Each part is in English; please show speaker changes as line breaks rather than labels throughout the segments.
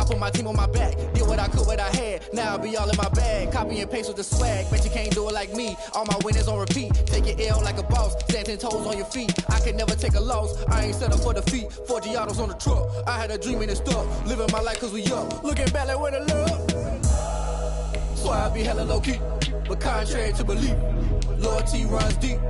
put my team on my back, did what I could, what I had. Now I be all in my bag, copy and paste with the swag. Bet you can't do it like me. All my winners on repeat. Take your L like a boss, stand 10 toes on your feet. I can never take a loss. I ain't set up for defeat. 4 Giottos on the truck. I had a dream and it stuck. Living my life cause we up. Looking back like where the love. So I be hella low key, but contrary to belief, loyalty runs deep.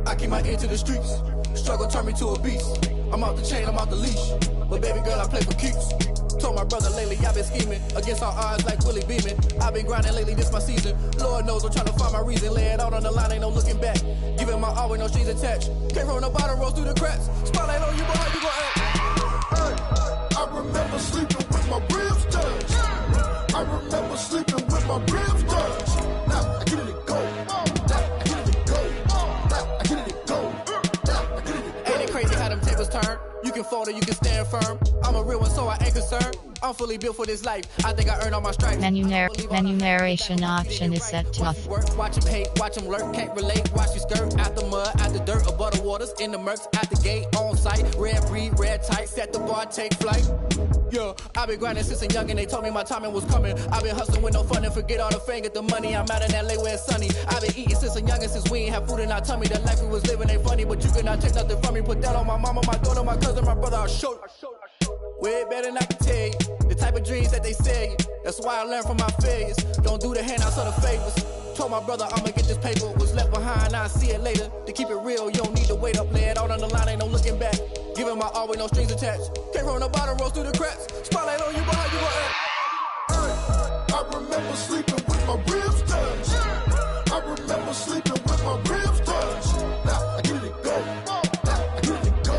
I keep my ear to the streets. Struggle turned me to a beast. I'm off the chain, I'm off the leash. But baby girl, I play for keeps. Told my brother lately, I've been scheming against all odds like Willie Beeman. I've been grinding lately, this my season. Lord knows I'm trying to find my reason. Lay it out on the line, ain't no looking back. Giving my all with no strings attached. Came from the bottom, rose through the cracks. Spotlight on you, boy, how you gon' act?
Hey, I remember sleeping with my ribs touched. I remember sleeping with my ribs touched. Now I get it go. Now I get it go. Now I get it go. Now I get it go.
Ain't it crazy how them tables turn? You can fold or you can stand firm. I'm a real one, so I ain't concerned. I'm fully built for this life. I think I earned all my stripes.
Menu narration option is set to off.
Watch him hate, watch him lurk, can't relate. Watch you skirt out the mud, out the dirt, above the waters, in the murks, at the gate, on site. Red breed, red tight, set the bar, take flight. Yeah, I've been grinding since a young and they told me my timing was coming. I've been hustling with no fun and forget all the fame, get the money. I'm out in LA where it's sunny. I've been eating since a young and since we ain't have food in our tummy. The life we was living ain't funny, but you cannot take nothing from me. Put that on my mama, my daughter, my cousin, my brother, I'll show you. Way better than I can tell you. The type of dreams that they sell you. That's why I learned from my failures. Don't do the handouts or the favors. Told my brother I'ma get this paper. Was left behind, I'll see it later. To keep it real, you don't need to wait up. Lay it out on the line, ain't no looking back. Giving my all with no strings attached. Came from the bottom, rose through the cracks. Spotlight on you, boy, how you gon' act?
Hey, I remember sleeping with my ribs touched. I remember sleeping with my ribs touched. Now I get it go. Now I get it go.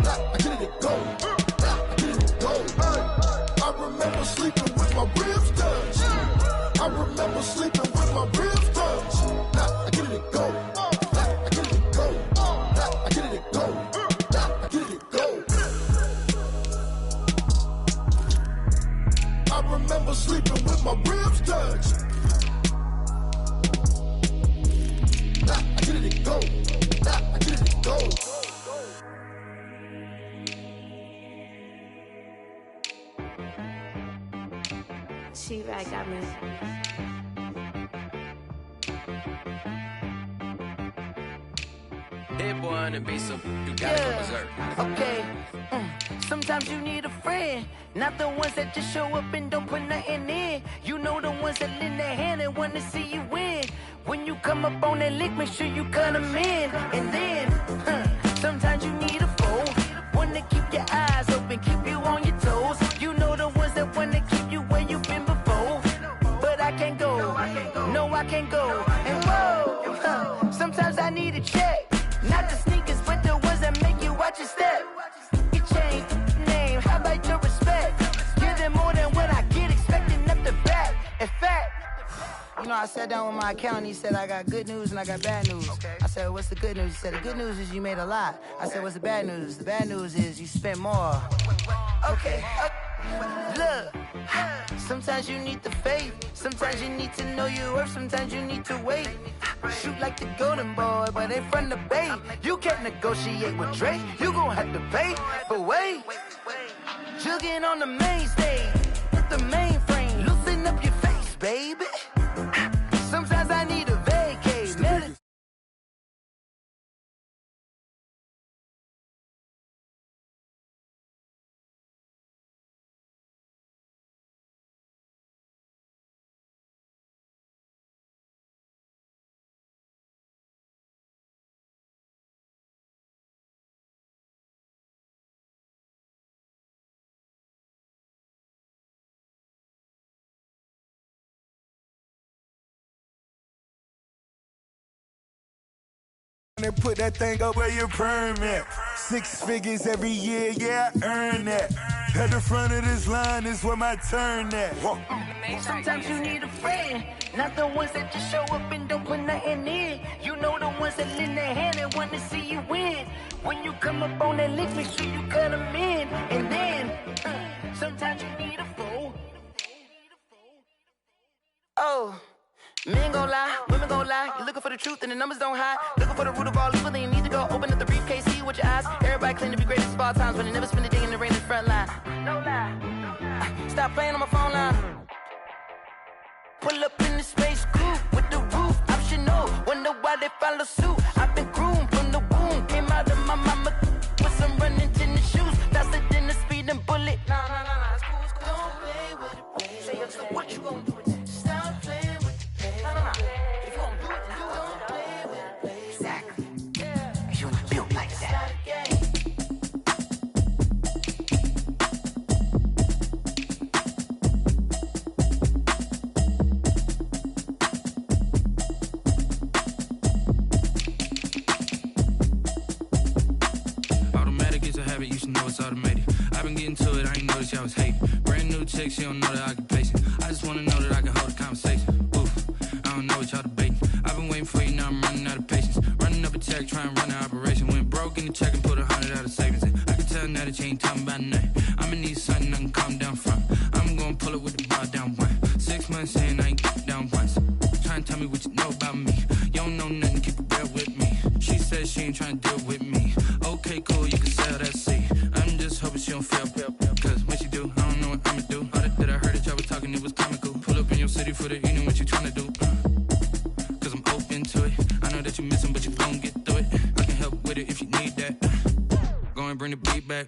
Now I get it go. Now I get it go. Hey, I remember sleeping with my ribs touched. I remember sleeping with my ribs touched. Now I get it go. Now I get it go. Now I get it go. Now I get it go. I remember sleeping with my ribs touched. Now I get it go. Now I get it go.
She-Rag got me.
Hit boy on the beat, so you gotta go berserk.
Okay. Sometimes you need a friend, not the ones that just show up and don't put nothing in. You know the ones that lend their hand and want to see you win. When you come up on that lick, make sure you cut them in. And then, sometimes you need a foe, one to keep your eyes open, keep you on your toes. You know the ones that want to keep you where you've been before. But I can't go, no I can't go. And whoa, sometimes I need a check. Not the sneakers, but the ones that make you watch your step. You change name, how about your respect? Give them more than what I get, expecting up the back. In fact, you know, I sat down with my accountant, he said I got good news and I got bad news. I said, what's the good news? He said, the good news is you made a lot. I said, what's the bad news? The bad news is you spent more. Okay, look, sometimes you need the faith, sometimes you need to know your worth, sometimes you need to wait. Shoot like the golden boy, but they from the bay. You can't negotiate with Drake, you gon' have to pay. But wait, jugging on the main stage, with the mainframe, loosen up your face, baby. Sometimes I need a vacate.
And put that thing up where your permit. 6 figures every year, yeah, I earn that. At the front of this line is where my turn at.
Sometimes you need a friend, not the ones that just show up and don't put nothing in. You know the ones that lend their hand and want to see you win. When you come up on that lick, make sure you cut them in. And then, sometimes you need a foe. Oh. Men gon' lie, women gon' lie. You're looking for the truth and the numbers don't hide. Looking for the root of all evil, then you need to go open up the briefcase, see with your eyes. Everybody claim to be greatest of all times, but they never spend a day in the rain in the front line. No lie. stop playing on my phone line. Pull up in the space coupe with the roof optional. Wonder why they follow suit. I've been groomed from the womb. Came out of my mama with some running tennis shoes. Faster than the speeding bullet. Nah, it's cool, it's cool. Don't play with it, baby. Say, so what you gonna do with it? Stop playing with it, baby. Nah. If you gonna do it, then don't play with it, baby. Exactly. Yeah. You was built like that.
You should know it's automated. I've been getting to it, I ain't noticed y'all was hating. Brand new chick, she don't know the occupation. I just wanna know that I can hold a conversation. Oof, I don't know what y'all debating. I've been waiting for you, now I'm running out of patience. Running up a check, trying to run an operation. Went broke in the check and put 100 out of savings in. I can tell now that you ain't talking about nothing. I'ma need something I can calm down from. I'm gonna pull it with the bar down one. 6 months in, I ain't down once. Trying to tell me what you know about me. You don't know nothing, keep it real with me. She said she ain't trying to deal with me. Okay, cool, you can sell that seat. I'm just hoping she don't fail. Cause when she do, I don't know what I'ma do. All that I heard that y'all was talking, it was comical. Pull up in your city for the evening, what you tryna do? Cause I'm open to it. I know that you missing, but you gon' get through it. I can help with it if you need that. Go and bring the beat back.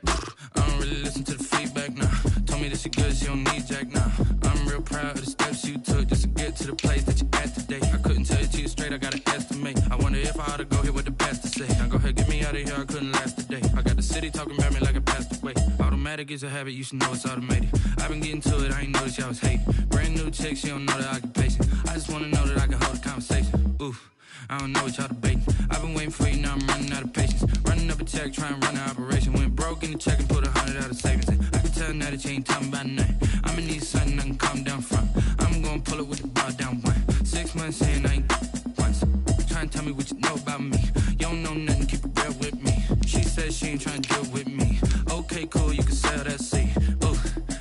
I don't really listen to the feedback, nah. Told me that she good, she don't need jack, nah. I'm real proud of the steps you took just to get to the place that you at today. I couldn't tell it to you straight, I gotta estimate. I wonder if I ought to go here with the pastor say. Now go ahead, get me out of here, I couldn't last a day. I got the city talking about me like I passed away. Automatic is a habit, you should know it's automated. I've been getting to it, I ain't noticed y'all was hating. Brand new chick, she don't know the occupation. I just wanna know that I can hold a conversation. Oof, I don't know what y'all debating. I've been waiting for you, now I'm running out of patience. Running up a check, trying to run an operation. Went broke in the check and put 100 out of savings in. I can tell now that you ain't talking about nothing. I'ma need something I can calm down from. I'm gonna pull it with the bar down one. 6 months in, I ain't once. Trying to tell me what you know about me. You don't know nothing, keep it real with me. She said she ain't trying to deal with me. Okay, cool, you can sell that seat. Ooh,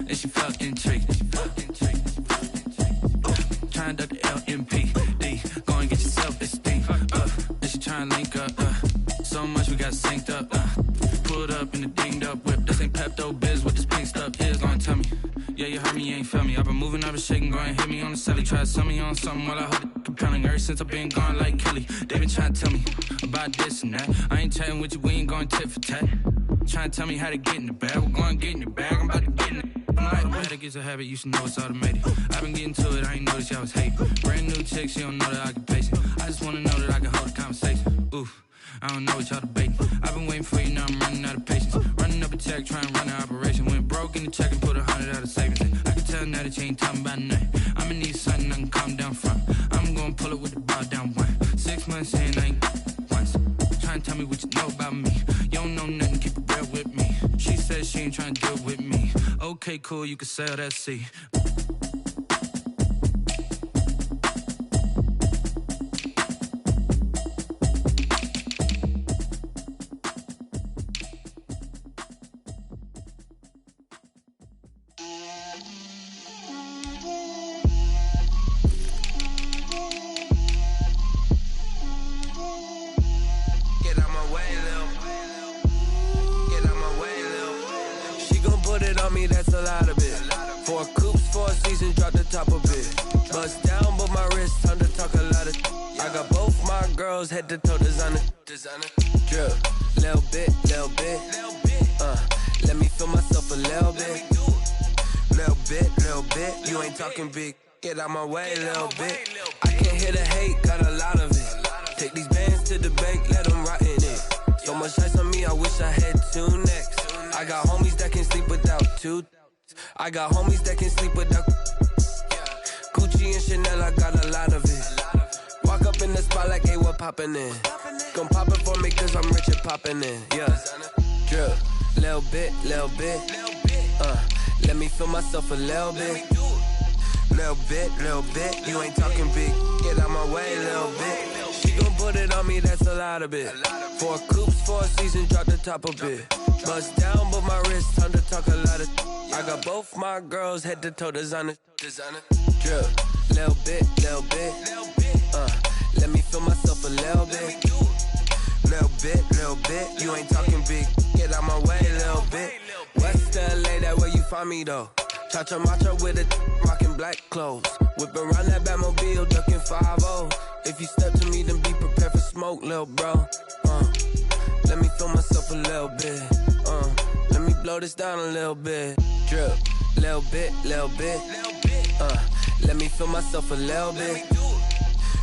and she felt intrigued. Trying to duck the LMPD. Go and get your self-esteem. And she trying to link up. So much we got synced up. Pulled up in the dinged up whip. This ain't Pepto-Biz, what this pink stuff is. Gonna tell me. Yeah, you heard me, you ain't felt me. I've been moving, I've been shaking, go and hit me on the celly. Try to sell me on something while I hold it compelling. Ever since I've been gone like Kelly, they been trying to tell me about this and that. I ain't chatting with you, we ain't going tit for tat. Trying to tell me how to get in the bag. We're going to get in your bag, I'm about to get in it. I'm like, automatic is a habit, you should know it's automated. I've been getting to it, I ain't noticed y'all was hating. Brand new chick, she don't know the occupation. I just wanna know that I can hold a conversation. Oof, I don't know what y'all debating. I've been waiting for you, now I'm running out of patience. Running up a check, trying to run an operation. Went broke in the check and put 100 out of savings in. I can tell now that you ain't talking about nothing. I'ma need something I can calm down from. I'm gonna pull it with the bar down one. 6 months in, I ain't once. Trying to tell me what you know about me. You don't know nothing, keep it real with me. She said she ain't trying to deal with me. Okay, cool, you can sell that seat.
That's a lot of it. 4 coops, 4 seasons, drop the top of it. Bust down, but my wrist, time to talk a lot of. I got both my girls head to toe designer. Drill, little bit. Let me feel myself a little bit. Little bit. You ain't talking big. Get out my way, little bit. I can't hear the hate, got a lot of it. Take these bands to the bank, let them rot in it. So much ice on me, I wish I had 2 necks. I got homies that can sleep without 2. I got homies that can sleep without Gucci and Chanel, I got a lot of it. Walk up in the spot like, hey, what poppin' in? Gon' pop it for me cause I'm rich and poppin' in, yeah. Drill, little bit. Let me feel myself a little bit. Little bit. You ain't talking big, get out my way, little bit. She gon' put it on me, that's a lot of it. 4 coops, 4 seasons, drop the top of it. Bust down, but my wrist, time to talk a lot of. I got both my girls head to toe designer. Drill, little bit. Let me feel myself a little bit. Little bit. You ain't talking big, get out my way, little bit. West LA, that where you find me though. Touch a macho with a rockin' black clothes. Whip around that Batmobile, ducking 5-0. If you step to me, then be prepared for smoke, lil' bro. Let me feel myself a little bit. Let me blow this down a little bit. Drip, little bit, little bit. Let me feel myself a little bit.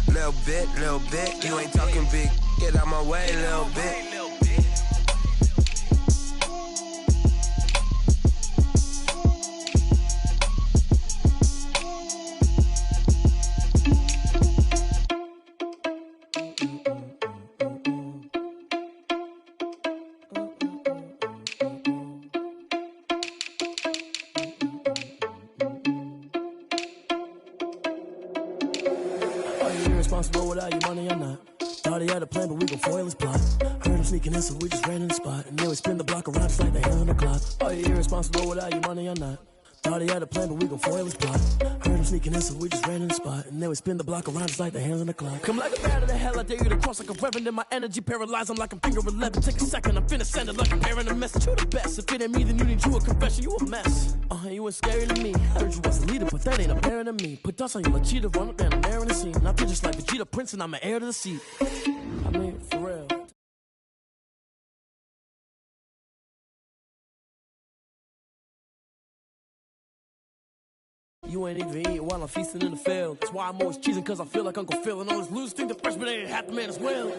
Little bit, little bit. You ain't talking big. Get out my way, little bit.
Irresponsible without your money or not. Thought he had a plan, but we gon' foil his plot. Heard him sneaking in, so we just ran in the spot. And then we spin the block around just like the hell on the clock. Are you irresponsible without your money or not? Thought he had a plan, but we gon' foil his plot. Heard him sneaking in, so we just ran in the spot. And then we spin the block around just like the hands on the clock. Come like a bat of the hell, I dare you to cross like a reverend. And my energy paralyzed, I'm like I'm finger 11. Take a second, I'm finna send it like I'm bearing a message. You the best, if it ain't me, then you need you a confession. You a mess, you ain't scary to me. Heard you was a leader, but that ain't apparent to me. Put dust on you like cheetah, run up and I'm there in the scene. And I feel just like Vegeta Prince and I'm an heir to the seat. I mean, for real. You ain't even eating while I'm feasting in the field. That's why I'm always cheesing, cause I feel like Uncle Phil. And all this losers think the freshman ain't half the man as well.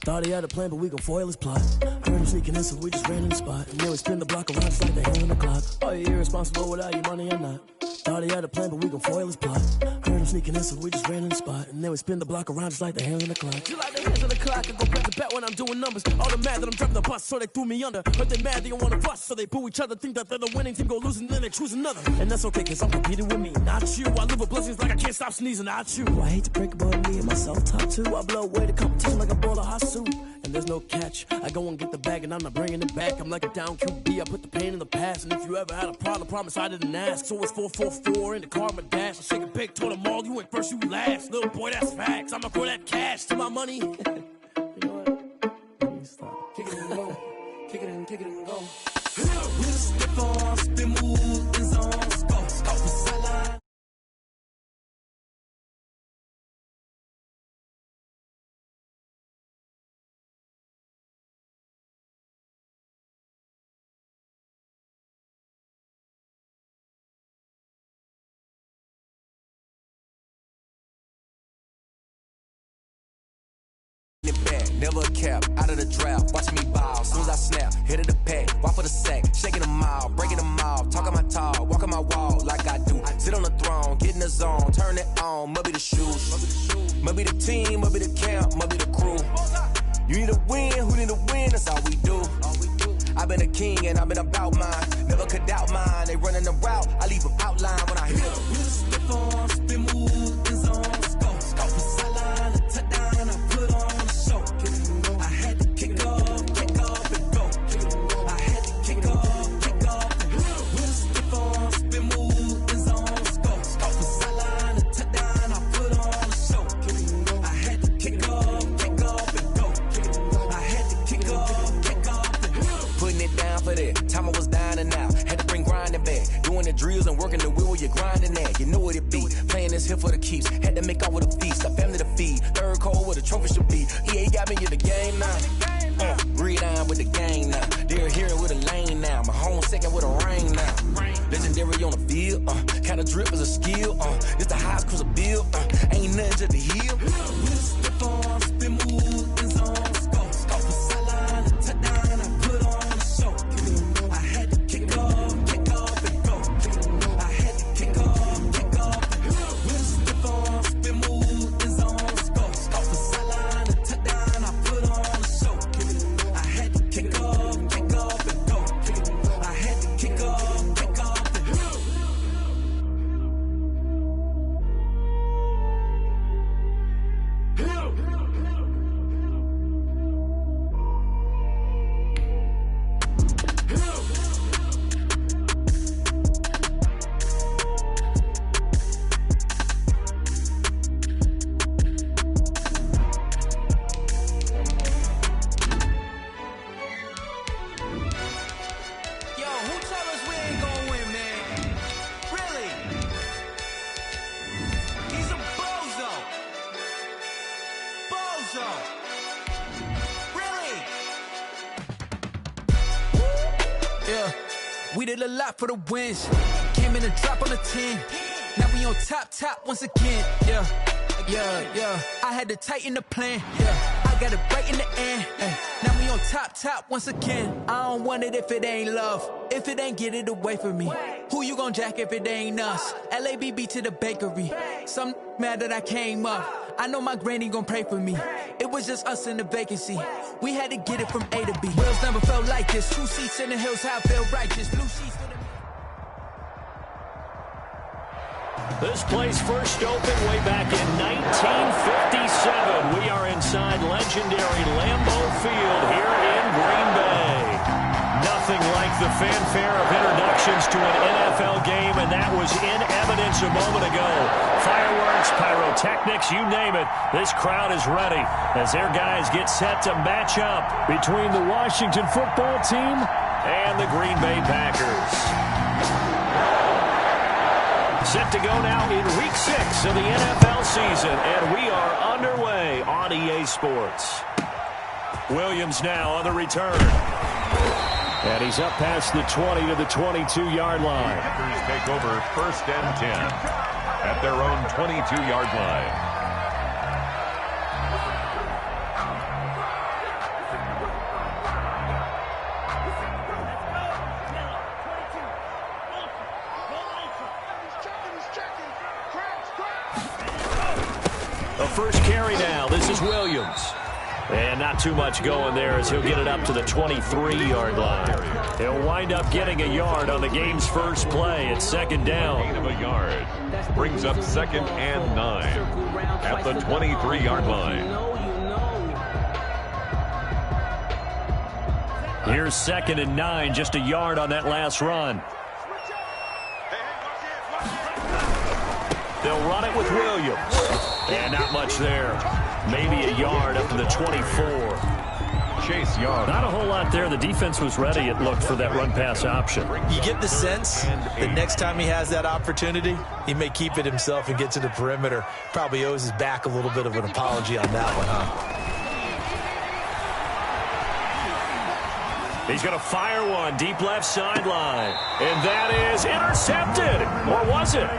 Thought he had a plan, but we gon' foil his plot. Heard him sneaking in, so we just ran in the spot. And then we spin the block around just like the hell on the clock. Are you irresponsible without your money or not? Thought he had a plan, but we gon' foil his plot. Heard him sneaking in, so we just ran in the spot. And then we spin the block around just like the hands on the clock. Just like the hands on the clock, I go back to back when I'm doing numbers. All the mad that I'm driving the bus, so they threw me under. Heard they mad, they don't wanna bust, so they boo each other. Think that they're the winning team, go losing, then they choose another. And that's okay, cause I'm competing with me, not you. I live with blessings like I can't stop sneezing, not you. I hate to break about me and myself top two. I blow away the competition like a bowl of hot soup. And there's no catch, I go and get the bag and I'm not bringing it back. I'm like a down QB, I put the pain in the past. And if you ever had a problem, promise I didn't ask. So it's 444 in the car, my dash. I shake a big, told them all, you ain't first, you last. Little boy, that's facts, I'ma throw that cash to my money. You know what? Let me stop. Kick it and go, kick it and go. With a step on, spin move, is on, go, for sideline.
Never a cap, out of the draft, watch me ball. Soon as I snap, hit of the pack, walk for the sack, shaking them all, breaking them off, talking my talk, walking my wall like I do. Sit on the throne, get in the zone, turn it on, must be the shoes, must be the team, must be the camp, must be the crew. You need a win, who need a win, that's all we do. I've been a king and I've been about mine, never could doubt mine. They running the route, I leave them outline when I hit them. With a step on, spin move, is on, go for sideline, touchdown, I put on the show. I had to kick off and go. I had to kick off and go. With a step on, spin move, is on, go for sideline, touchdown, I put on the show. I had to kick off and go. I had to kick off and go. Putting it down for that, time I was down and out. Had to bring grinding back, doing the drills and working the wheel where you're grinding at. You know what it be, playing this here for the keeps. Had to make out with a feast, a family to feed. Third cold where the trophy should be. EA got me in the game now. Read on with the game now. They're hearing with a lane now. My home second with a rain now. Legendary on the field, kind of drip is a skill. It's the highest cruiser bill, ain't nothing just to heal. Step on, spin move, is on, go for sideline, touchdown, I put on the show. I had to kick off and go. I had to kick off and go. Step on, spin move, is on, go for sideline, touchdown, I put on the show. I had to kick off and go. I had to kick off and go.
We did a lot for the wins. Came in and drop on the 10. Now we on top once again. Yeah. I had to tighten the plan. Yeah. I got it right in the end. Now we on top once again. I don't want it if it ain't love. If it ain't, get it away from me. Who you gon' jack if it ain't us? LABB to the bakery. Some mad that I came up. I know my granny gon' pray for me. It was just us in the vacancy. We had to get it from A to B. Wheels never felt like this. 2 seats in the hills, how I feel righteous. Blue sheets for the...
This place first opened way back in 1957. We are inside legendary Lambeau Field here in Green Bay. Nothing like the fanfare of introductions to an NFL game, and that was in evidence a moment ago. Fireworks, pyrotechnics, you name it. This crowd is ready as their guys get set to match up between the Washington football team and the Green Bay Packers. Set to go now in Week 6 of the NFL season, and we are underway on EA Sports. Williams now on the return. And he's up past the 20 to the 22-yard line.
Packers take over 1st and 10 at their own 22-yard line.
The first carry now. This is Williams. And not too much going there as he'll get it up to the 23-yard line. He'll wind up getting a yard on the game's first play. It's 2nd down.
Gain of a yard. Brings up 2nd and 9 at the 23-yard line.
Here's 2nd and 9, just a yard on that last run. They'll run it with Williams. And not much there. Maybe a yard up to the 24.
Chase Young.
Not a whole lot there. The defense was ready, it looked, for that run-pass option.
You get the sense that next time he has that opportunity, he may keep it himself and get to the perimeter. Probably owes his back a little bit of an apology on that one, huh?
He's going to fire one deep left sideline. And that is intercepted. Or was it?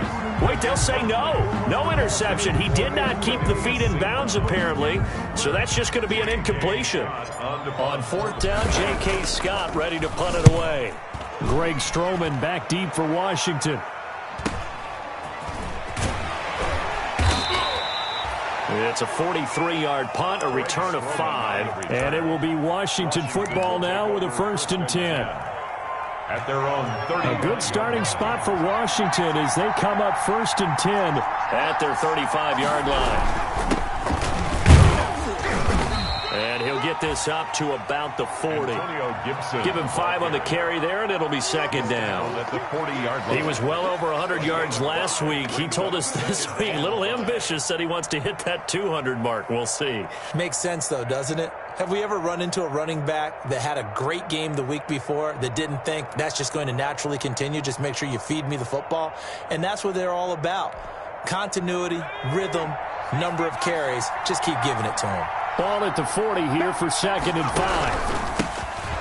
Wait, they'll say no. No interception. He did not keep the feet in bounds, apparently. So that's just going to be an incompletion. On 4th down, J.K. Scott ready to punt it away. Greg Stroman back deep for Washington. It's a 43-yard punt, a return of 5. And it will be Washington football now with a 1st and 10.
At their own 30.
A good starting spot for Washington as they come up 1st and 10 at their 35-yard line. And he'll get this up to about the 40. Give him 5 on the carry there, and it'll be 2nd down.
At the 40-yard line.
He was well over 100 yards last week. He told us this week, a little ambitious, said he wants to hit that 200 mark. We'll see.
Makes sense, though, doesn't it? Have we ever run into a running back that had a great game the week before that didn't think that's just going to naturally continue? Just make sure you feed me the football. And that's what they're all about. Continuity, rhythm, number of carries. Just keep giving it to him.
Ball at the 40 here for 2nd and 5.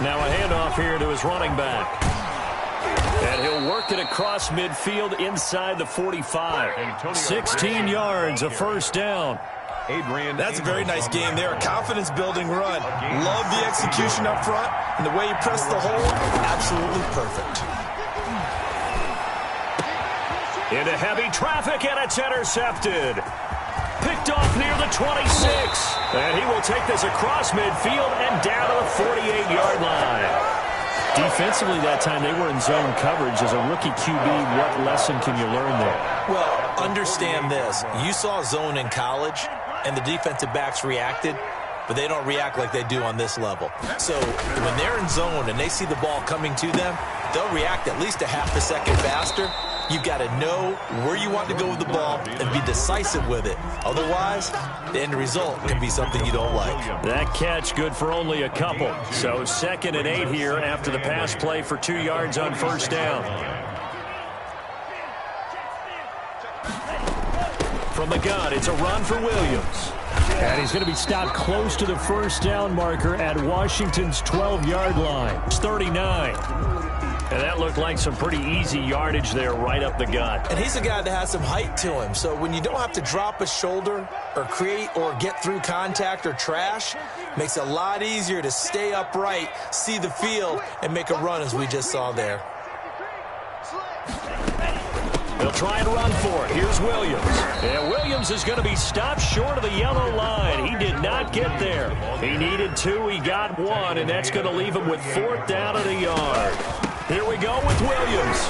Now a handoff here to his running back. And he'll work it across midfield inside the 45. 16 yards, a 1st down.
That's a very nice game there. A confidence-building run. Love the execution up front. And the way he pressed the hole, absolutely perfect.
Into heavy traffic, and it's intercepted. Picked off near the 26. And he will take this across midfield and down to the 48-yard line. Defensively that time, they were in zone coverage. As a rookie QB, what lesson can you learn there?
Well, understand this. You saw zone in college, and the defensive backs reacted, but they don't react like they do on this level. So when they're in zone and they see the ball coming to them, they'll react at least a half a second faster. You've got to know where you want to go with the ball and be decisive with it. Otherwise, the end result can be something you don't like.
That catch good for only a couple. So 2nd and 8 here after the pass play for 2 yards on 1st down. From the gun, it's a run for Williams. And he's going to be stopped close to the 1st down marker at Washington's 12-yard line. It's 39. And that looked like some pretty easy yardage there right up the gut.
And he's a guy that has some height to him. So when you don't have to drop a shoulder or create or get through contact or trash, makes it a lot easier to stay upright, see the field, and make a run as we just saw there.
They'll try and run for it. Here's Williams. And Williams is going to be stopped short of the yellow line. He did not get there. He needed 2. He got 1, and that's going to leave him with 4th down and a yard. Here we go with Williams.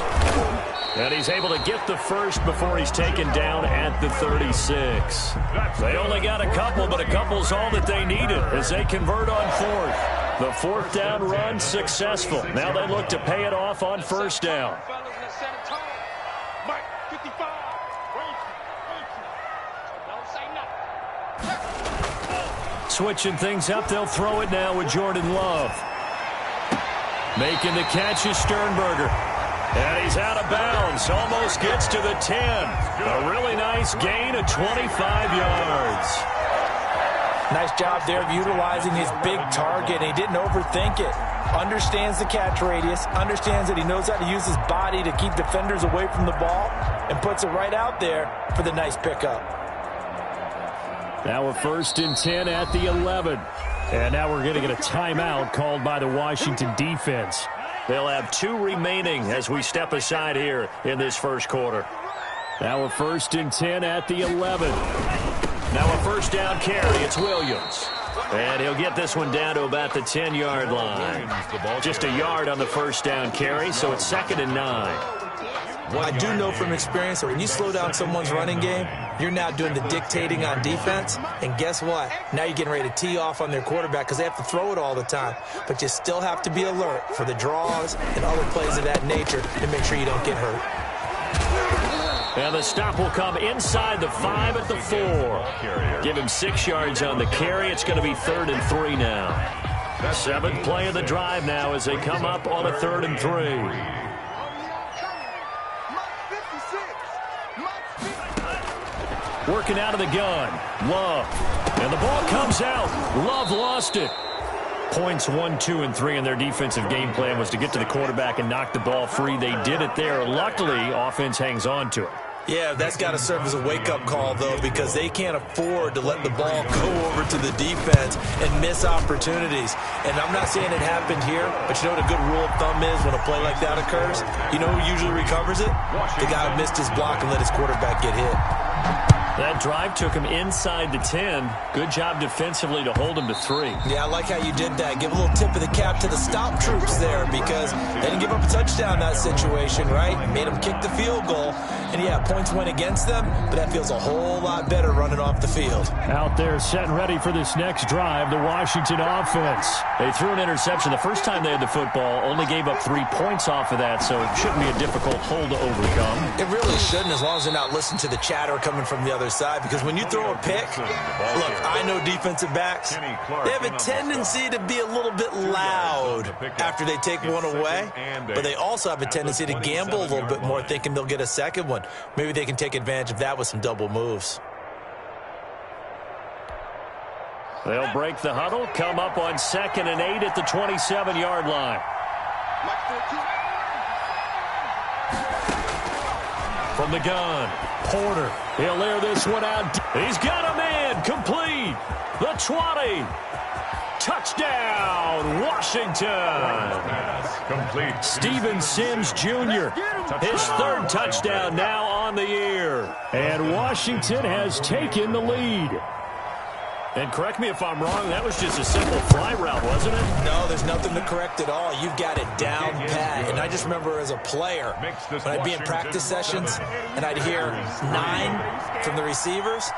And he's able to get the first before he's taken down at the 36. They only got a couple, but a couple's all that they needed as they convert on 4th. The 4th down run successful. Now they look to pay it off on 1st down. Switching things up, they'll throw it now with Jordan Love. Making the catch is Sternberger. And he's out of bounds. Almost gets to the 10. A really nice gain of 25 yards.
Nice job there of utilizing his big target. He didn't overthink it. Understands the catch radius. Understands that he knows how to use his body to keep defenders away from the ball. And puts it right out there for the nice pickup.
Now a 1st and 10 at the 11. And now we're going to get a timeout called by the Washington defense. They'll have 2 remaining as we step aside here in this first quarter. Now a 1st and 10 at the 11. Now a 1st down carry. It's Williams. And he'll get this one down to about the 10-yard line. Just a yard on the 1st down carry, so it's 2nd and 9.
I do know from experience that when you slow down someone's running game, you're now doing the dictating on defense. And guess what? Now you're getting ready to tee off on their quarterback because they have to throw it all the time. But you still have to be alert for the draws and other plays of that nature to make sure you don't get hurt.
And the stop will come inside the 5 at the 4. Give him 6 yards on the carry. It's going to be 3rd and 3 now. 7th play of the drive now as they come up on a 3rd and 3. Working out of the gun. Love. And the ball comes out. Love lost it. Points 1, 2, and 3 in their defensive game plan was to get to the quarterback and knock the ball free. They did it there. Luckily, offense hangs on to it.
Yeah, that's got to serve as a wake-up call, though, because they can't afford to let the ball go over to the defense and miss opportunities. And I'm not saying it happened here, but you know what a good rule of thumb is when a play like that occurs? You know who usually recovers it? The guy who missed his block and let his quarterback get hit.
That drive took him inside the 10. Good job defensively to hold him to 3.
Yeah, I like how you did that. Give a little tip of the cap to the stop troops there because they didn't give up a touchdown in that situation, right? Made them kick the field goal. And, yeah, points went against them, but that feels a whole lot better running off the field.
Out there set and ready for this next drive, the Washington offense. They threw an interception the first time they had the football, only gave up 3 points off of that, so it shouldn't be a difficult hole to overcome.
It really shouldn't as long as they're not listening to the chatter coming from the other side, because when you throw a pick, look, I know defensive backs, they have a tendency to be a little bit loud after they take one away, but they also have a tendency to gamble a little bit more thinking they'll get a second one. Maybe they can take advantage of that with some double moves.
They'll break the huddle, come up on 2nd and 8 at the 27-yard line. From the gun, Porter. He'll air this one out. He's got a man. Complete. The 20. Touchdown, Washington.
Complete.
Steven Sims Jr. His 3rd touchdown now on the year. And Washington has taken the lead. And correct me if I'm wrong, that was just a simple fly route, wasn't it?
No, there's nothing to correct at all. You've got it down pat. And I just remember as a player, when I'd be in practice sessions and I'd hear 9 from the receivers,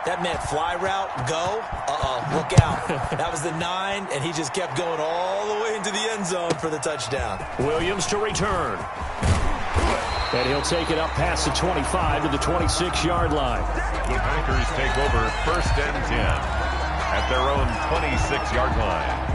that meant fly route, go, look out. That was the 9, and he just kept going all the way into the end zone for the touchdown.
Williams to return. And he'll take it up past the 25 to the 26-yard line.
The Packers take over 1st and 10 at their own 26-yard line.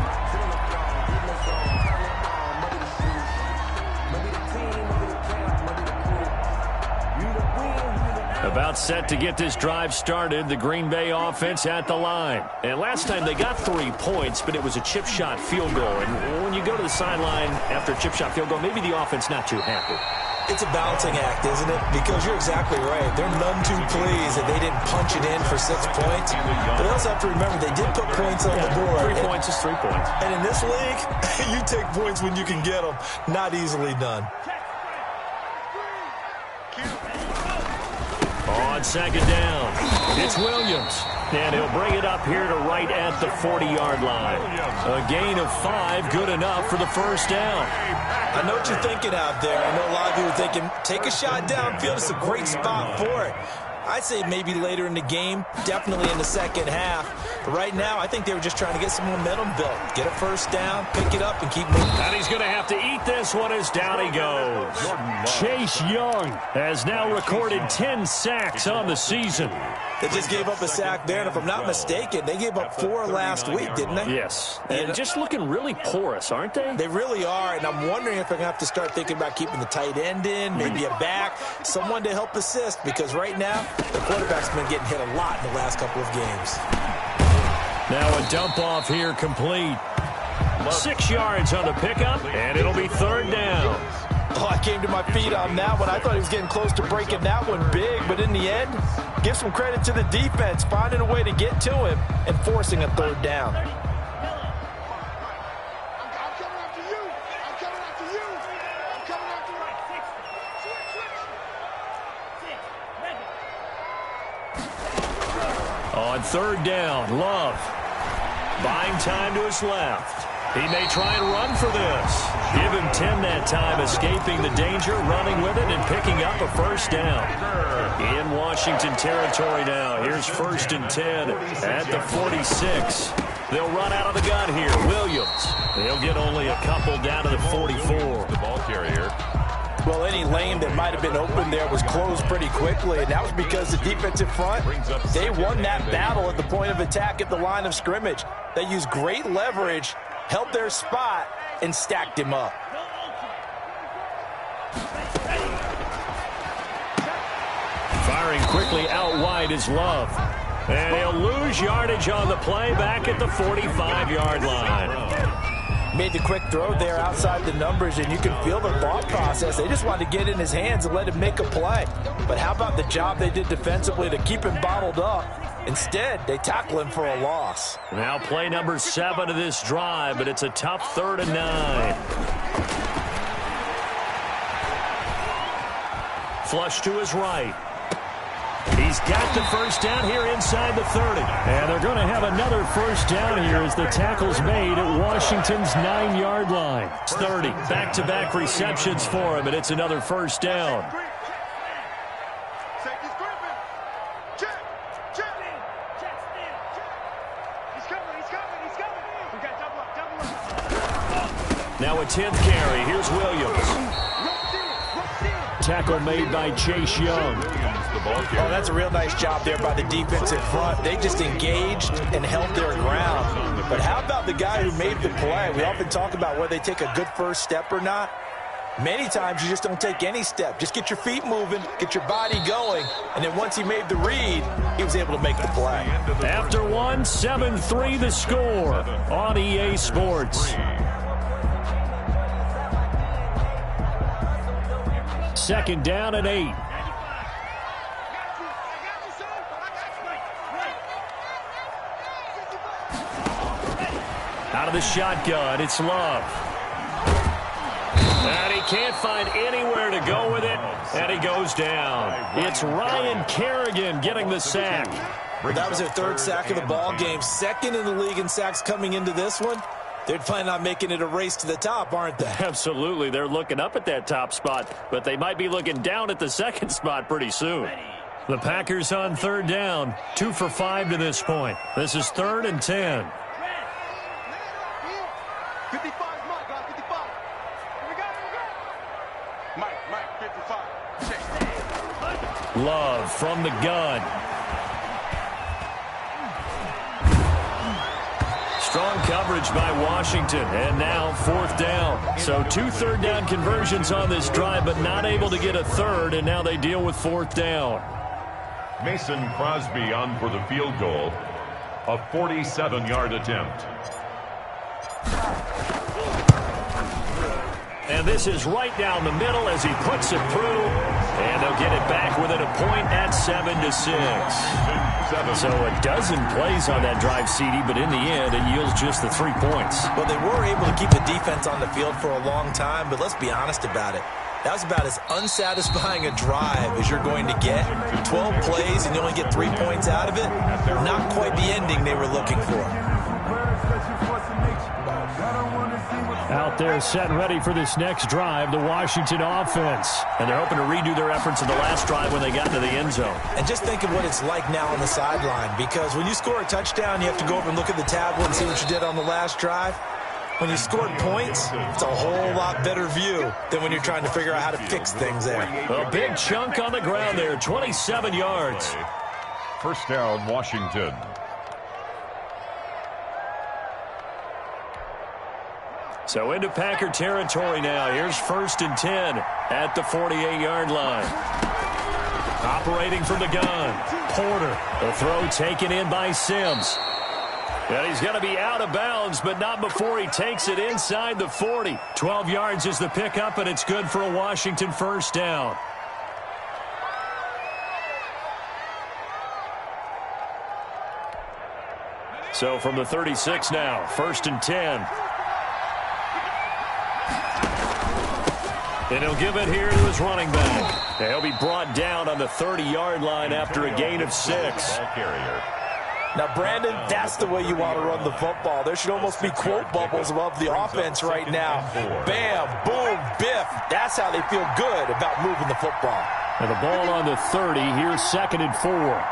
About set to get this drive started, the Green Bay offense at the line. And last time they got 3 points, but it was a chip shot field goal. And when you go to the sideline after a chip shot field goal, maybe the offense not too happy.
It's a balancing act, isn't it? Because you're exactly right. They're none too pleased that they didn't punch it in for 6 points. But they also have to remember they did put points on the board.
3 points is 3 points.
And in this league, you take points when you can get them. Not easily done.
On second down, it's Williams. And he'll bring it up here to right at the 40-yard line. A gain of 5, good enough for the first down.
I know what you're thinking out there. I know a lot of you are thinking, take a shot downfield. It's a great spot for it. I'd say maybe later in the game, definitely in the second half. But right now, I think they were just trying to get some momentum built. Get a first down, pick it up, and keep moving.
And he's going to have to eat this one as down he goes. Chase Young has now recorded 10 sacks on the season.
They just gave up a sack there, and if I'm not mistaken, they gave up 4 last week, didn't they?
Yes. And just looking really porous, aren't they?
They really are, and I'm wondering if they're going to have to start thinking about keeping the tight end in, maybe a back, someone to help assist, because right now, the quarterback's been getting hit a lot in the last couple of games.
Now a dump off here complete. 6 yards on the pickup, and it'll be third down.
Oh, I came to my feet on that one. I thought he was getting close to breaking that one big, but in the end, give some credit to the defense, finding a way to get to him and forcing a third down.
On third down, Love buying time to his left. He may try and run for this. Give him 10 that time, escaping the danger, running with it, and picking up a first down. In Washington territory now. Here's 1st and 10 at the 46. They'll run out of the gun here. Williams. They'll get only a couple down to the 44.
The ball carrier.
Well, any lane that might have been open there was closed pretty quickly, and that was because the defensive front, they won that battle at the point of attack at the line of scrimmage. They used great leverage, held their spot, and stacked him up.
Firing quickly out wide is Love. And he'll lose yardage on the play back at the 45-yard line.
Made the quick throw there outside the numbers, and you can feel the thought process. They just wanted to get in his hands and let him make a play. But how about the job they did defensively to keep him bottled up? Instead, they tackle him for a loss.
Now play number 7 of this drive, but it's a tough 3rd and 9. Flush to his right. He's got the first down here inside the 30. And they're going to have another first down here as the tackle's made at Washington's 9-yard line. It's 30. Back-to-back receptions for him, and it's another first down. Now a 10th carry. Here's Williams. Tackle made by Chase Young.
Oh, that's a real nice job there by the defensive front. They just engaged and held their ground. But how about the guy who made the play? We often talk about whether they take a good first step or not. Many times you just don't take any step. Just get your feet moving, get your body going, and then once he made the read, he was able to make the play.
After one, 7-3 the score on EA Sports. Second down and 8. Out of the shotgun, it's Love. And he can't find anywhere to go with it, and he goes down. It's Ryan Kerrigan getting the sack.
That was their 3rd sack of the ball game. 2nd in the league in sacks coming into this one. They're planning on making it a race to the top, aren't they?
Absolutely. They're looking up at that top spot, but they might be looking down at the 2nd spot pretty soon. The Packers on 3rd down, 2 for 5 to this point. This is 3rd and 10.
55, Mike, guys, 55. Here we go. Mike, 55. Check.
Love from the gun. Strong coverage by Washington, and now 4th down. So 2 3rd down conversions on this drive, but not able to get a 3rd, and now they deal with 4th down.
Mason Crosby on for the field goal. A 47-yard attempt.
And this is right down the middle as he puts it through. And they'll get it back within a point at 7-6. So a dozen plays on that drive, CD, but in the end, it yields just the 3 points.
Well, they were able to keep the defense on the field for a long time, but let's be honest about it. That was about as unsatisfying a drive as you're going to get. 12 plays and you only get 3 points out of it. Not quite the ending they were looking for.
Out there set and ready for this next drive, the Washington offense. And they're hoping to redo their efforts in the last drive when they got into the end zone.
And just think of what it's like now on the sideline, because when you score a touchdown, you have to go over and look at the tablet and see what you did on the last drive. When you scored points, it's a whole lot better view than when you're trying to figure out how to fix things there.
A big chunk on the ground there, 27 yards.
First down, Washington.
So into Packer territory now. Here's 1st and 10 at the 48-yard line. Operating from the gun, Porter. The throw taken in by Sims. And he's going to be out of bounds, but not before he takes it inside the 40. 12 yards is the pickup, and it's good for a Washington first down. So from the 36 now, 1st and 10. And he'll give it here to his running back. And he'll be brought down on the 30-yard line after a gain of 6.
Now, Brandon, that's the way you want to run the football. There should almost be quote bubbles above the offense right now. Bam, boom, biff. That's how they feel good about moving the football.
And the ball on the 30. Here's 2nd and 4.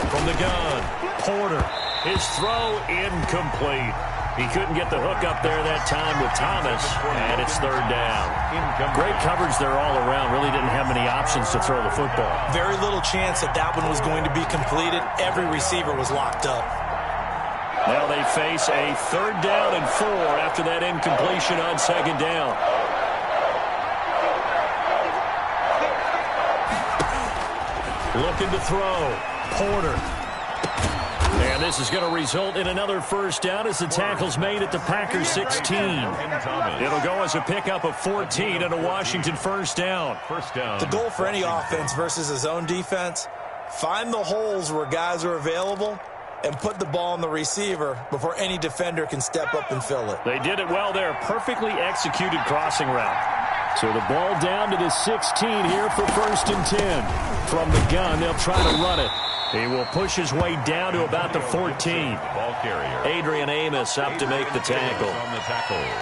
From the gun, Porter. His throw incomplete. He couldn't get the hook up there that time with Thomas, and it's 3rd down. Great coverage there all around. Really didn't have many options to throw the football.
Very little chance that that one was going to be completed. Every receiver was locked up.
Now they face a 3rd down and 4 after that incompletion on 2nd down. Looking to throw. Porter. And this is going to result in another first down as the tackle's made at the Packers 16. It'll go as a pickup of 14 and a Washington first down.
The goal for any offense versus a zone defense, find the holes where guys are available and put the ball on the receiver before any defender can step up and fill it.
They did it well there. Perfectly executed crossing route. So the ball down to the 16 here for 1st and 10. From the gun, they'll try to run it. He will push his way down to about the 14.
Ball carrier.
Adrian Amos up to make the tackle.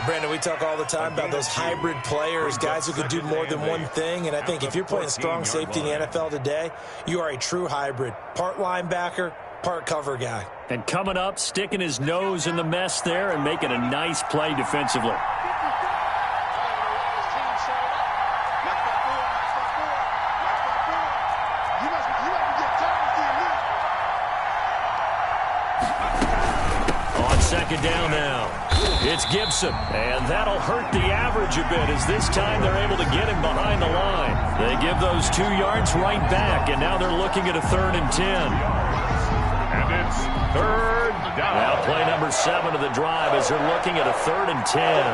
Brandon, we talk all the time about those hybrid players, guys who could do more than one thing. And I think if you're playing strong safety in the NFL today, you are a true hybrid. Part linebacker, part cover guy.
And coming up, sticking his nose in the mess there and making a nice play defensively. Second down now. It's Gibson, and that'll hurt the average a bit as this time they're able to get him behind the line. They give those 2 yards right back, and now they're looking at a 3rd and 10.
And it's 3rd down.
Now play number 7 of the drive as they're looking at a 3rd and 10.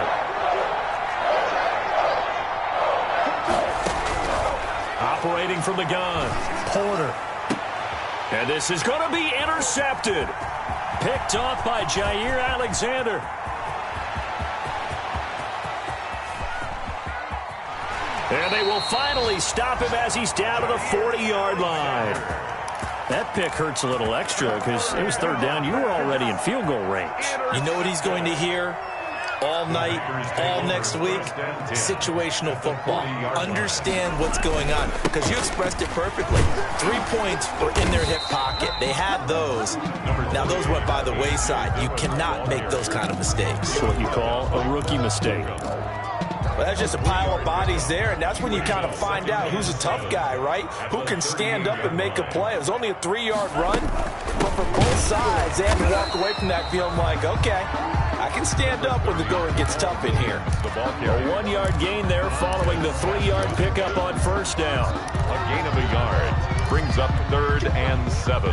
Operating from the gun, Porter. And this is going to be intercepted. Picked off by Jair Alexander. And they will finally stop him as he's down to the 40-yard line. That pick hurts a little extra because it was 3rd down. You were already in field goal range.
You know what he's going to hear all night, all next week? Situational football. Understand what's going on, because you expressed it perfectly. 3 points were in their hip pocket. They had those. Now those went by the wayside. You cannot make those kind of mistakes.
It's what you call a rookie mistake.
Well, that's just a pile of bodies there, and that's when you kind of find out who's a tough guy, right? Who can stand up and make a play. It was only a 3-yard run, but for both sides, they had to walk away from that feeling like, okay, I can stand up when the going gets tough in here.
A 1-yard gain there following the 3-yard pickup on first down.
A gain of a yard brings up 3rd and 7.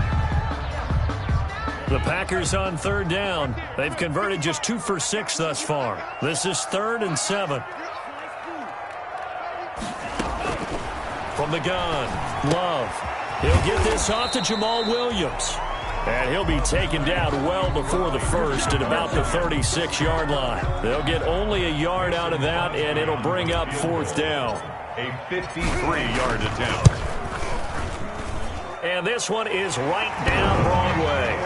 The Packers on 3rd down. They've converted just 2 for 6 thus far. This is 3rd and 7. From the gun, Love. He'll get this off to Jamal Williams. And he'll be taken down well before the first at about the 36-yard line. They'll get only a yard out of that, and it'll bring up 4th down.
A 53-yard attempt.
And this one is right down Broadway.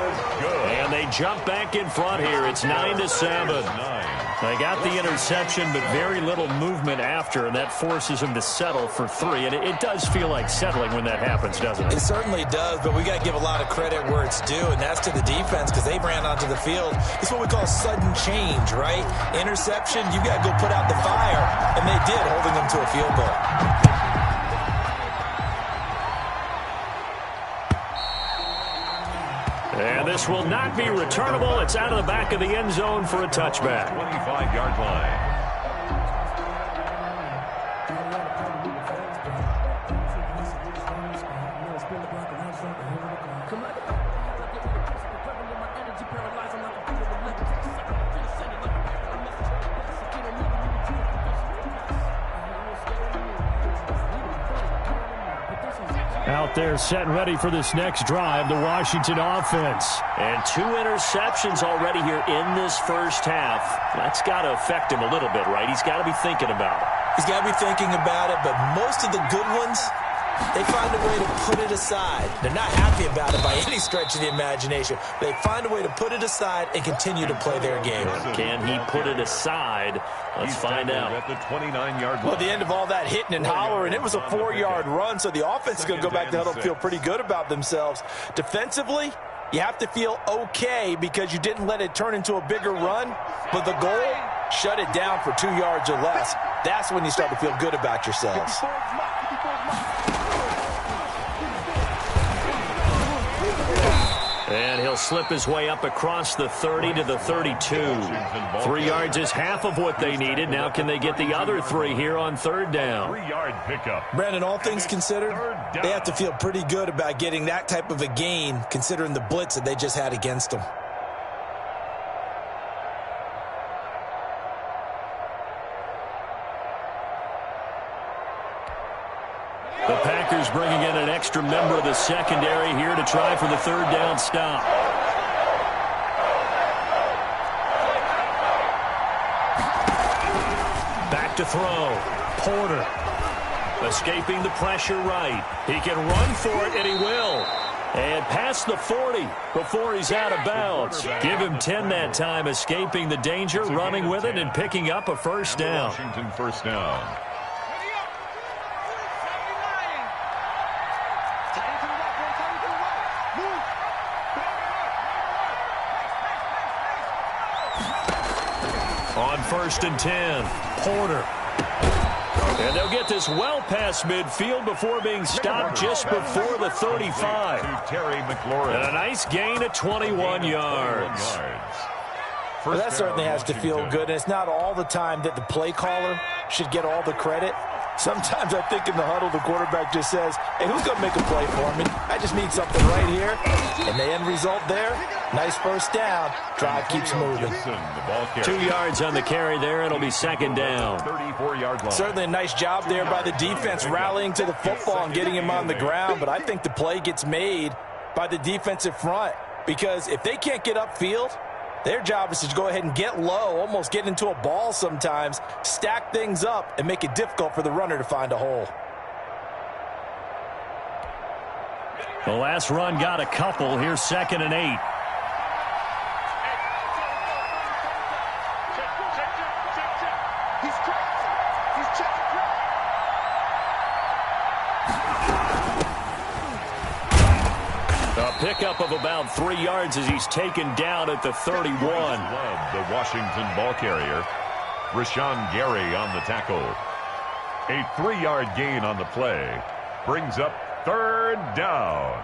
And they jump back in front here. It's 9-7. They got the interception, but very little movement after, and that forces them to settle for 3. And it does feel like settling when that happens, doesn't it?
It certainly does, but we got to give a lot of credit where it's due, and that's to the defense because they ran onto the field. It's what we call sudden change, right? Interception, you got to go put out the fire, and they did, holding them to a field goal.
And this will not be returnable. It's out of the back of the end zone for a touchback.
25-yard line.
Out there set and ready for this next drive, the Washington offense. And 2 interceptions already here in this first half. That's got to affect him a little bit, right? He's got to be thinking about it.
He's got to be thinking about it, but most of the good ones, they find a way to put it aside. They're not happy about it by any stretch of the imagination. They find a way to put it aside and continue to play their game.
Can he put it aside? Let's find out.
At the 29-yard line.
Well, at the end of all that hitting and hollering, it was a 4-yard run, so the offense is going to go back to the huddle and feel pretty good about themselves. Defensively, you have to feel okay because you didn't let it turn into a bigger run, but the goal, shut it down for 2 yards or less. That's when you start to feel good about yourselves.
And he'll slip his way up across the 30 to the 32. 3 yards is half of what they needed. Now can they get the other 3 here on 3rd down?
3-yard pickup.
Brandon, all things considered, they have to feel pretty good about getting that type of a gain considering the blitz that they just had against them.
The Packers bringing in an extra member of the secondary here to try for the 3rd down stop. Back to throw. Porter. Escaping the pressure right. He can run for it, and he will. And past the 40 before he's out of bounds. Give him 10 that time, escaping the danger, running with it, and picking up a first down.
Washington first down.
On 1st and 10, Porter. And they'll get this well past midfield before being stopped just before the 35.
Terry McLaurin.
And a nice gain of 21 yards.
Well, that certainly has to feel good, and it's not all the time that the play caller should get all the credit. Sometimes I think in the huddle, the quarterback just says, hey, who's going to make a play for me? I just need something right here. And the end result there, nice first down. Drive keeps moving.
2 yards on the carry there. It'll be 2nd down.
34-yard line.
Certainly a nice job there by the defense rallying to the football and getting him on the ground. But I think the play gets made by the defensive front because if they can't get upfield, their job is to go ahead and get low, almost get into a ball sometimes, stack things up, and make it difficult for the runner to find a hole.
The last run got a couple. Here's 2nd and 8. Pickup of about 3 yards as he's taken down at the 31.
The Washington ball carrier. Rashawn Gary on the tackle. A 3-yard gain on the play brings up 3rd down.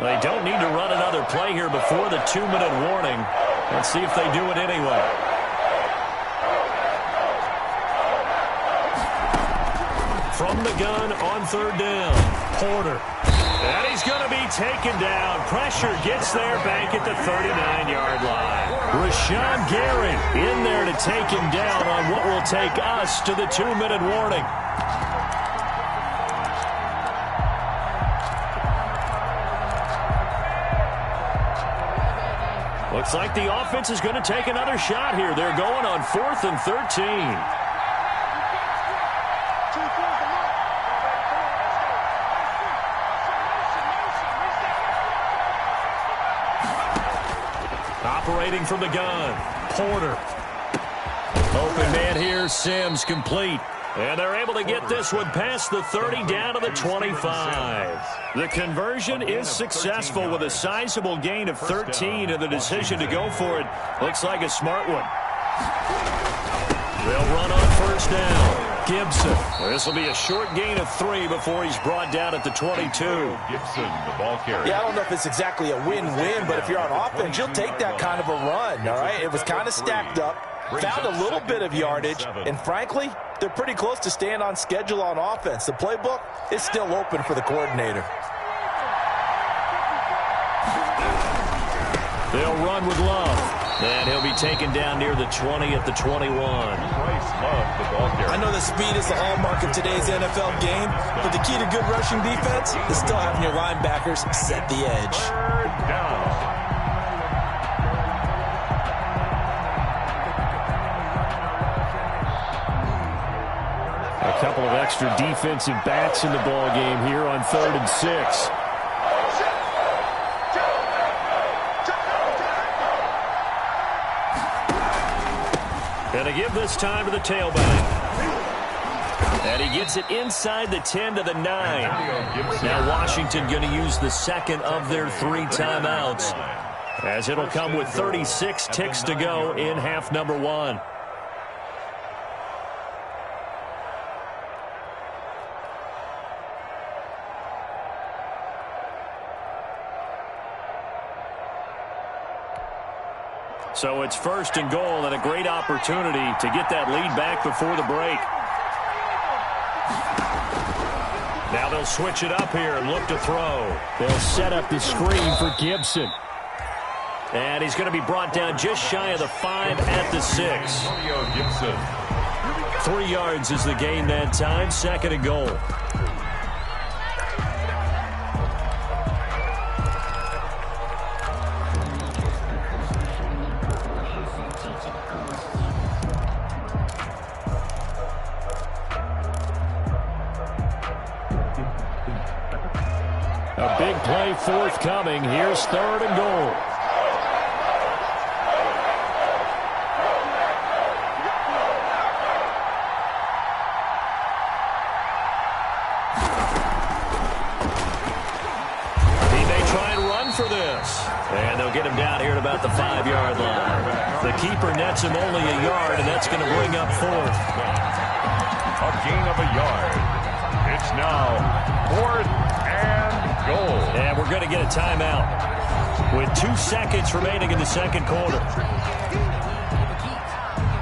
They don't need to run another play here before the 2-minute warning. Let's see if they do it anyway. From the gun on 3rd down, Porter. And he's going to be taken down. Pressure gets there back at the 39-yard line. Rashawn Gary in there to take him down on what will take us to the 2-minute warning. Looks like the offense is going to take another shot here. They're going on 4th and 13. Operating from the gun, Porter. Open man here, Sims complete. And they're able to get this one past the 30 down to the 25. The conversion is successful with a sizable gain of 13, and the decision to go for it looks like a smart one. They'll run on 1st down. Gibson. This will be a short gain of 3 before he's brought down at the 22.
Gibson, the ball carrier.
Yeah, I don't know if it's exactly a win-win, but if you're on offense, you'll take that kind of a run, all right? It was kind of stacked up, found a little bit of yardage, and frankly, they're pretty close to staying on schedule on offense. The playbook is still open for the coordinator.
They'll run with Love. And he'll be taken down near the 20 at the 21.
I know that speed is the hallmark of today's NFL game, but the key to good rushing defense is still having your linebackers set the edge.
3rd down.
A couple of extra defensive backs in the ball game here on 3rd and 6. And to give this time to the tailback. And he gets it inside the 10 to the 9. Now Washington going to use the second of their 3 timeouts, as it'll come with 36 ticks to go in half number 1. So it's 1st and goal, and a great opportunity to get that lead back before the break. Now they'll switch it up here and look to throw. They'll set up the screen for Gibson. And he's going to be brought down just shy of the 5 at the 6. 3 yards is the gain that time, 2nd and goal. A big play forthcoming. Here's 3rd and goal. He may try and run for this. And they'll get him down here at about the 5-yard line. The keeper nets him only a yard, and that's going to bring up 4th.
A gain of a yard. It's now 4th and goal.
And we're going to get a timeout with 2 seconds remaining in the 2nd quarter.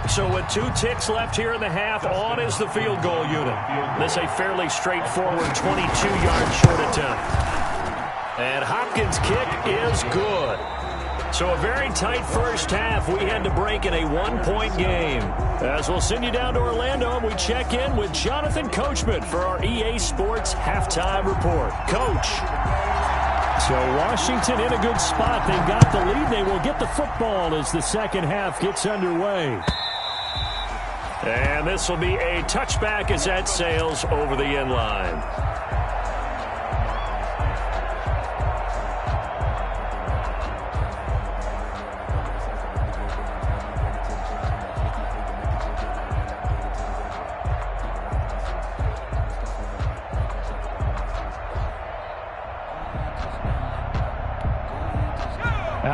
So with 2 ticks left here in the half, on is the field goal unit. This a fairly straightforward 22-yard short attempt. And Hopkins' kick is good. So a very tight first half. We had to break in a 1-point game. As we'll send you down to Orlando, and we check in with Jonathan Coachman for our EA Sports Halftime Report. Coach. So Washington in a good spot. They've got the lead. They will get the football as the second half gets underway. And this will be a touchback as that sails over the end line.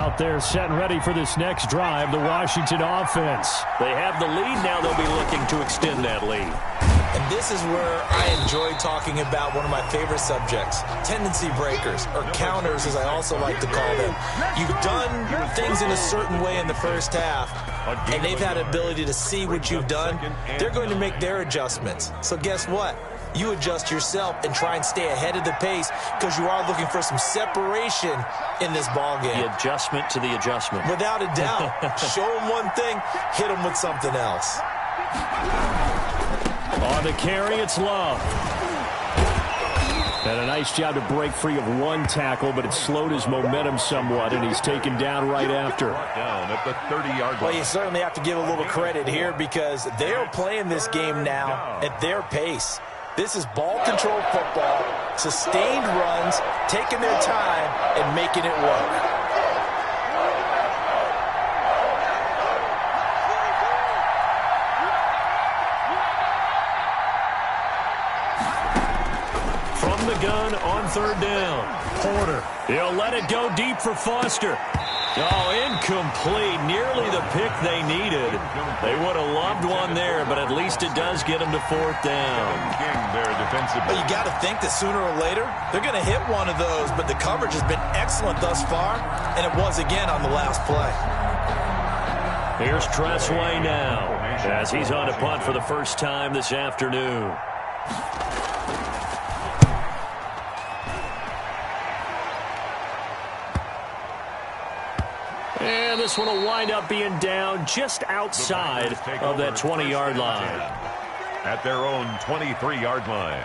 out there set and ready for this next drive, the Washington offense. They have the lead. Now they'll be looking to extend that lead.
And this is where I enjoy talking about one of my favorite subjects, tendency breakers, or counters as I also like to call them. You've done things in a certain way in the first half, and they've had the ability to see what you've done. They're going to make their adjustments. So guess what? You adjust yourself and try and stay ahead of the pace because you are looking for some separation in this ball game.
The adjustment to the adjustment.
Without a doubt. Show them one thing, hit them with something else.
On the carry, it's Love. And a nice job to break free of one tackle, but it slowed his momentum somewhat, and he's taken down right after.
Down at the 30-yard line.
Well, you certainly have to give a little credit here because they are playing this game now at their pace. This is ball control football, sustained runs, taking their time, and making it work.
From the gun on third down. Porter. He'll let it go deep for Foster. Oh, incomplete. Nearly the pick they needed. They would have loved one there, but at least it does get them to fourth down.
But you got to think that sooner or later, they're going to hit one of those, but the coverage has been excellent thus far, and it was again on the last play.
Here's Tressway now, as he's on to punt for the first time this afternoon. And this one will wind up being down just outside of that 20-yard line.
At their own 23-yard line.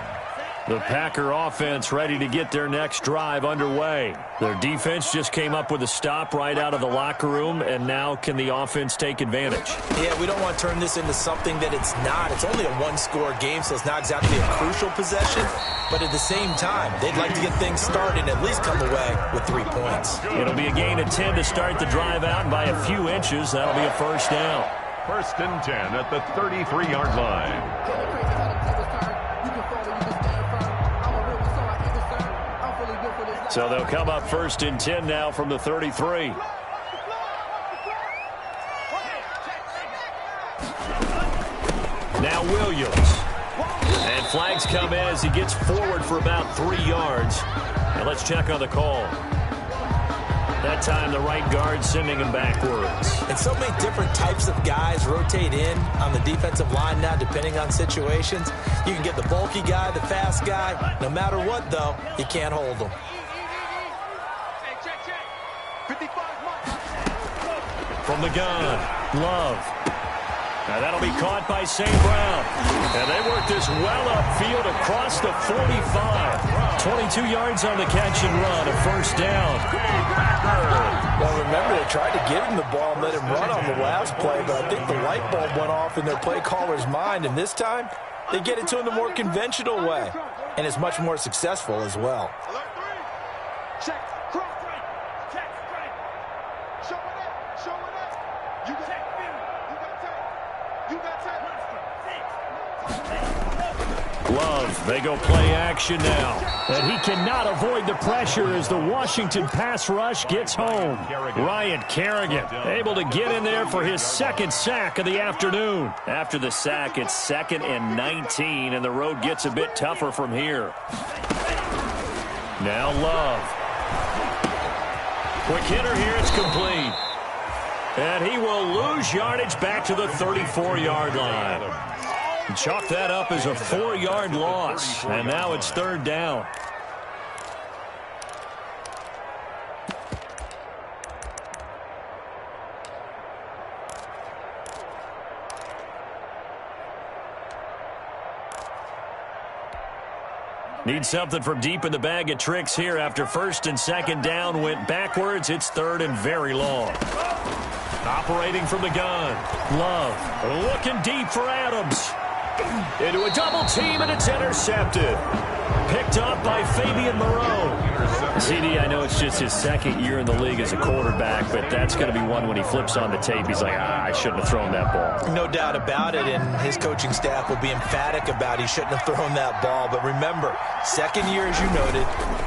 The Packer offense ready to get their next drive underway. Their defense just came up with a stop right out of the locker room, and now can the offense take advantage?
Yeah, we don't want to turn this into something that it's not. It's only a one-score game, so it's not exactly a crucial possession. But at the same time, they'd like to get things started and at least come away with 3 points.
It'll be a gain of 10 to start the drive out, and by a few inches, that'll be a first down.
First and 10 at the 33-yard line.
So they'll come up first and 10 now from the 33. Now Williams. And flags come in as he gets forward for about 3 yards. Now let's check on the call. That time the right guard sending him backwards.
And so many different types of guys rotate in on the defensive line now depending on situations. You can get the bulky guy, the fast guy. No matter what, though, you can't hold them.
From the gun, Love. Now that'll be caught by St. Brown. And they work this well upfield across the 45. 22 yards on the catch and run, a first down.
Well, remember, they tried to give him the ball and let him run on the last play, but I think the light bulb went off in their play caller's mind, and this time they get it to him the more conventional way, and it's much more successful as well.
Love, they go play action now. And he cannot avoid the pressure as the Washington pass rush gets home. Ryan Kerrigan able to get in there for his second sack of the afternoon. After the sack, it's 2nd and 19, and the road gets a bit tougher from here. Now Love. Quick hitter here, it's complete. And he will lose yardage back to the 34-yard line. Chalk that up as a 4-yard loss, and now it's third down. Need something from deep in the bag of tricks here after first and second down went backwards. It's third and very long. Operating from the gun. Love looking deep for Adams. Into a double team, and it's intercepted. Picked up by Fabian Moreau. CD, I know it's just his second year in the league as a quarterback, but that's going to be one when he flips on the tape. He's like, I shouldn't have thrown that ball.
No doubt about it, and his coaching staff will be emphatic about he shouldn't have thrown that ball. But remember, second year, as you noted,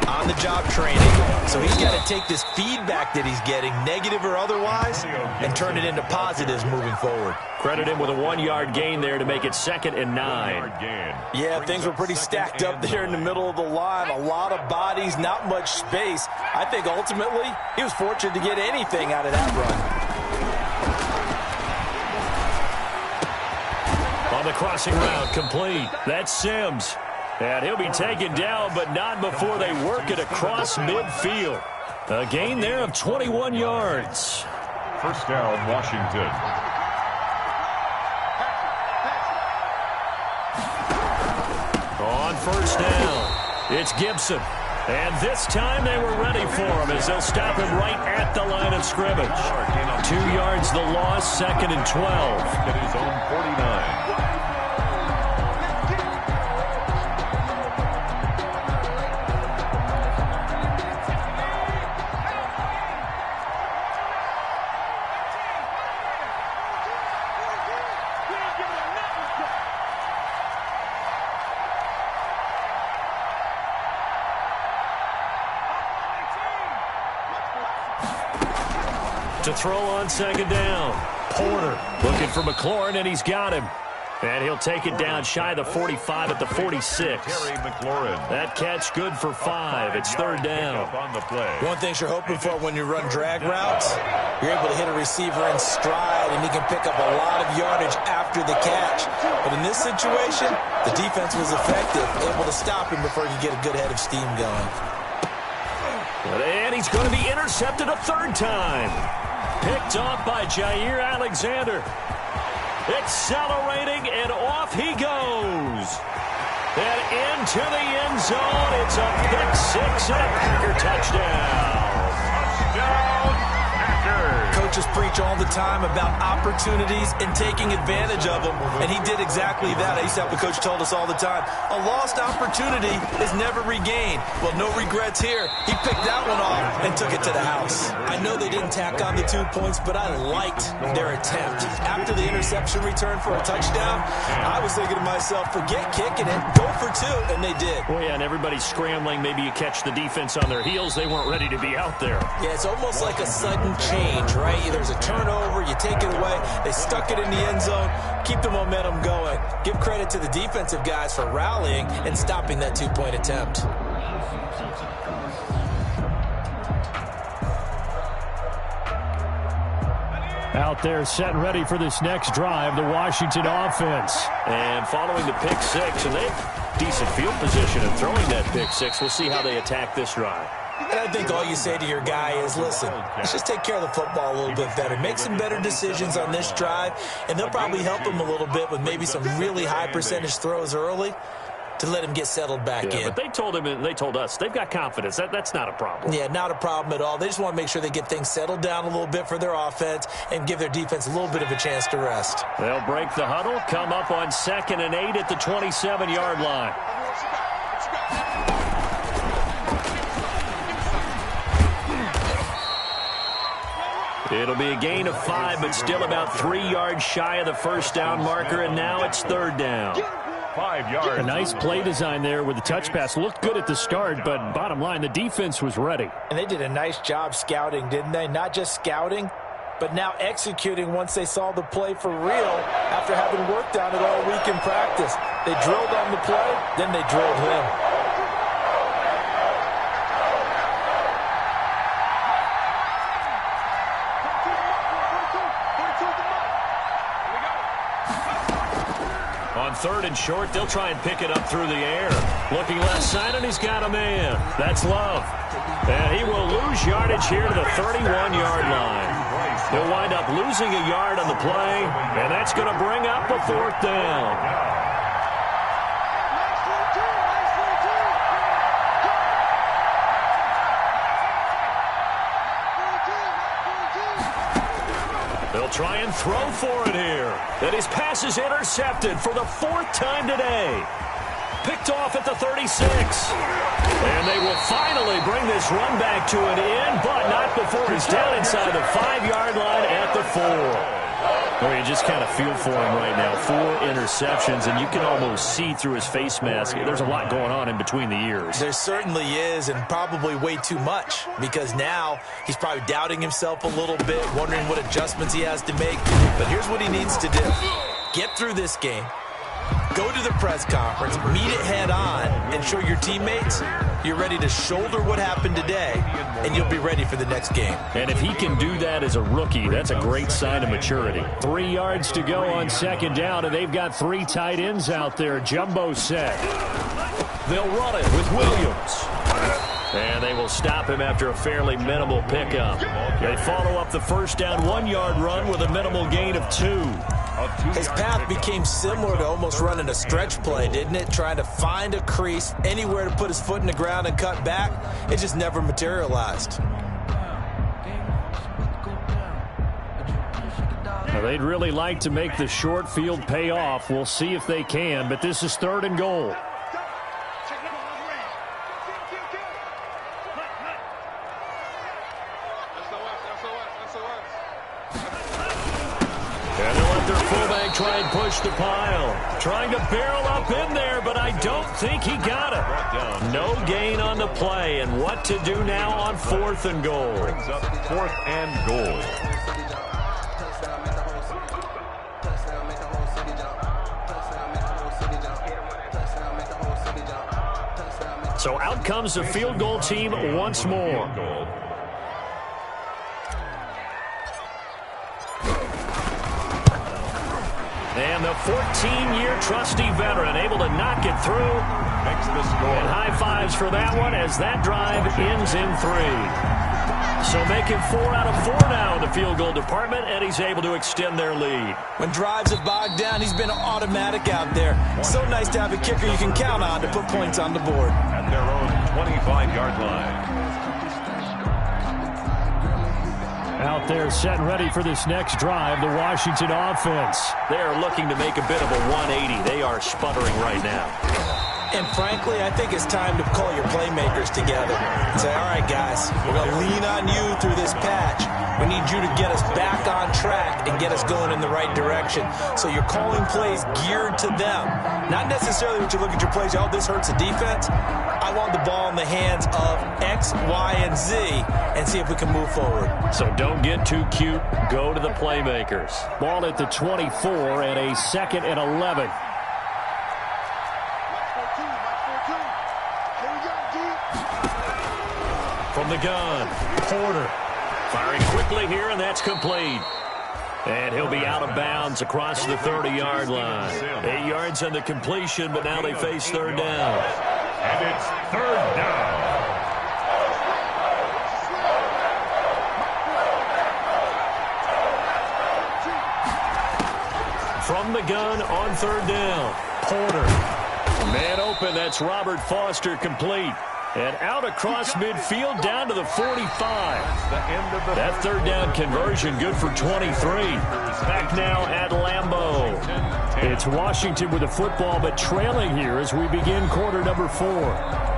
on-the-job training. So he's got to take this feedback that he's getting, negative or otherwise, and turn it into positives moving forward.
Credit him with a 1-yard gain there to make it 2nd and 9.
Yeah, things were pretty stacked up there in the middle of the line. A lot of bodies, not much space. I think ultimately he was fortunate to get anything out of that run.
On the crossing route, complete. That's Sims. And he'll be taken down, but not before they work it across midfield. A gain there of 21 yards.
First down, Washington.
On first down, it's Gibson. And this time they were ready for him as they'll stop him right at the line of scrimmage. 2 yards the loss, 2nd and 12.
At his own 49.
To throw on 2nd down. Porter looking for McLaurin, and he's got him. And he'll take it down shy of the 45 at the 46. That catch good for 5. It's 3rd down.
One thing you're hoping for when you run drag routes, you're able to hit a receiver in stride, and he can pick up a lot of yardage after the catch. But in this situation, the defense was effective, able to stop him before he could get a good head of steam going.
And he's going to be intercepted a 3rd time. Picked off by Jair Alexander. Accelerating, and off he goes. And into the end zone. It's a pick 6 and a Packer touchdown.
Touchdown, Packers.
Coaches preach all the time about opportunities and taking advantage of them, and he did exactly that. I used to have a coach told us all the time, a lost opportunity is never regained. Well, no regrets here. He picked that one off and took it to the house. I know they didn't tack on the 2 points, but I liked their attempt. After the interception return for a touchdown, I was thinking to myself, forget kicking it, go for 2, and they did.
Oh, yeah, and everybody's scrambling. Maybe you catch the defense on their heels. They weren't ready to be out there.
Yeah, it's almost like a sudden change, right? There's a turnover, you take it away, they stuck it in the end zone, keep the momentum going. Give credit to the defensive guys for rallying and stopping that 2-point attempt.
Out there set and ready for this next drive, the Washington offense. And following the pick 6, and they have decent field position and throwing that pick 6. We'll see how they attack this drive.
And I think all you say to your guy is, listen, let's just take care of the football a little bit better. Make some better decisions on this drive, and they'll probably help him a little bit with maybe some really high percentage throws early to let him get settled back in.
But they told him, and they told us, they've got confidence. That's not a problem.
Yeah, not a problem at all. They just want to make sure they get things settled down a little bit for their offense and give their defense a little bit of a chance to rest.
They'll break the huddle, come up on 2nd and 8 at the 27-yard line. It'll be a gain of 5, but still about 3 yards shy of the first down marker, and now it's 3rd down.
5 yards.
A nice play design there with the touch pass. Looked good at the start, but bottom line, the defense was ready.
And they did a nice job scouting, didn't they? Not just scouting, but now executing once they saw the play for real after having worked on it all week in practice. They drilled on the play, then they drilled him.
On 3rd and short, they'll try and pick it up through the air. Looking left side, and he's got a man. That's Love. And he will lose yardage here to the 31-yard line. He'll wind up losing a yard on the play, and that's going to bring up a 4th down. They'll try and throw for it here. And his pass is intercepted for the 4th time today. Picked off at the 36. And they will finally bring this run back to an end, but not before he's down inside the 5-yard line at the 4. Well, you just kind of feel for him right now. 4 interceptions, and you can almost see through his face mask. There's a lot going on in between the ears.
There certainly is, and probably way too much, because now he's probably doubting himself a little bit, wondering what adjustments he has to make. But here's what he needs to do. Get through this game. Go to the press conference, meet it head on, and show your teammates you're ready to shoulder what happened today, and you'll be ready for the next game.
And if he can do that as a rookie, that's a great sign of maturity. 3 yards to go on second down, and they've got 3 tight ends out there. Jumbo set. They'll run it with Williams. And they will stop him after a fairly minimal pickup. They follow up the first down 1-yard run with a minimal gain of 2.
His path became similar to almost running a stretch play, didn't it? Trying to find a crease, anywhere to put his foot in the ground and cut back. It just never materialized.
Now, they'd really like to make the short field pay off. We'll see if they can, but this is 3rd and goal. Try and push the pile. Trying to barrel up in there, but I don't think he got it. No gain on the play, and what to do now on 4th and goal.
Brings up 4th and goal.
So out comes the field goal team once more. And the 14-year trusty veteran able to knock it through.
Makes the score.
And high fives for that one as that drive ends in 3. So making 4 out of 4 now in the field goal department, and he's able to extend their lead.
When drives have bogged down, he's been automatic out there. So nice to have a kicker you can count on to put points on the board.
At their own 25-yard line.
Out there set and ready for this next drive, the Washington offense. They are looking to make a bit of a 180. They are sputtering right now.
And frankly, I think it's time to call your playmakers together and say, all right, guys, we're going to lean on you through this patch. We need you to get us back on track and get us going in the right direction. So you're calling plays geared to them. Not necessarily when you look at your plays, oh, this hurts the defense. I want the ball in the hands of X, Y, and Z and see if we can move forward.
So don't get too cute. Go to the playmakers. Ball at the 24 and a 2nd and 11. From the gun, Porter. Firing quickly here, and that's complete. And he'll be out of bounds across the 30-yard line. 8 yards on the completion, but now they face 3rd down.
And it's 3rd down.
From the gun on 3rd down, Porter. Man open, that's Robert Foster complete. And out across midfield down to the 45. That 3rd down conversion good for 23. Back now at Lambeau. It's Washington with the football, but trailing here as we begin quarter number 4.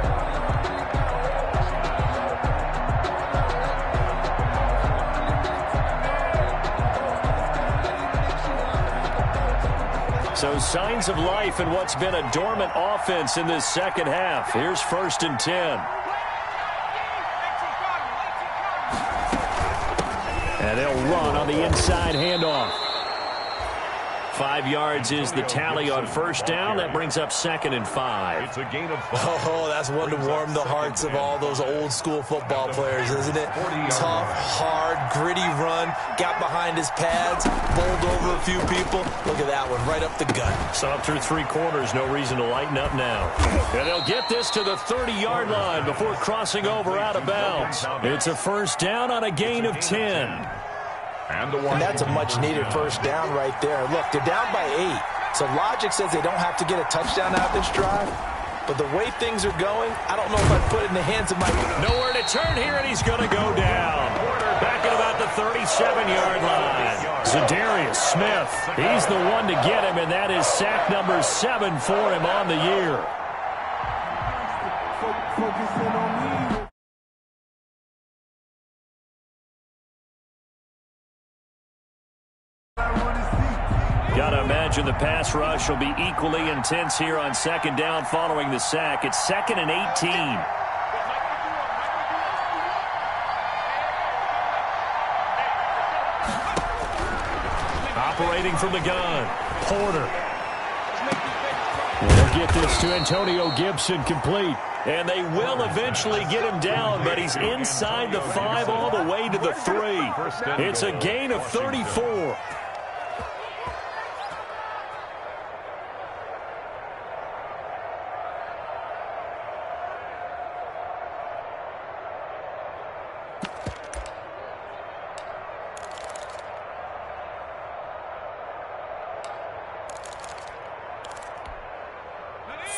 So signs of life in what's been a dormant offense in this second half. Here's 1st and 10. And they'll run on the inside handoff. 5 yards is the tally on 1st down. That brings up 2nd and 5.
It's a gain of 5.
Oh, that's one to warm the hearts of all those old school football players, isn't it? Tough, hard, gritty run. Got behind his pads, bowled over a few people. Look at that one, right up the gut.
So up through 3 quarters, no reason to lighten up now. And they'll get this to the 30-yard line before crossing over out of bounds. It's a 1st down on a gain of 10.
And that's a much-needed 1st down right there. Look, they're down by 8. So logic says they don't have to get a touchdown out of this drive. But the way things are going, I don't know if I'd put it in the hands of my...
Nowhere to turn here, and he's going to go down. Back at about the 37-yard line. Zadarius Smith, he's the one to get him, and that is sack number 7 for him on the year.
focusing on me.
Got to imagine the pass rush will be equally intense here on second down following the sack. It's 2nd and 18. Operating from the gun, Porter. They'll get this to Antonio Gibson complete. And they will eventually get him down, but he's inside the 5 all the way to the 3. It's a gain of 34.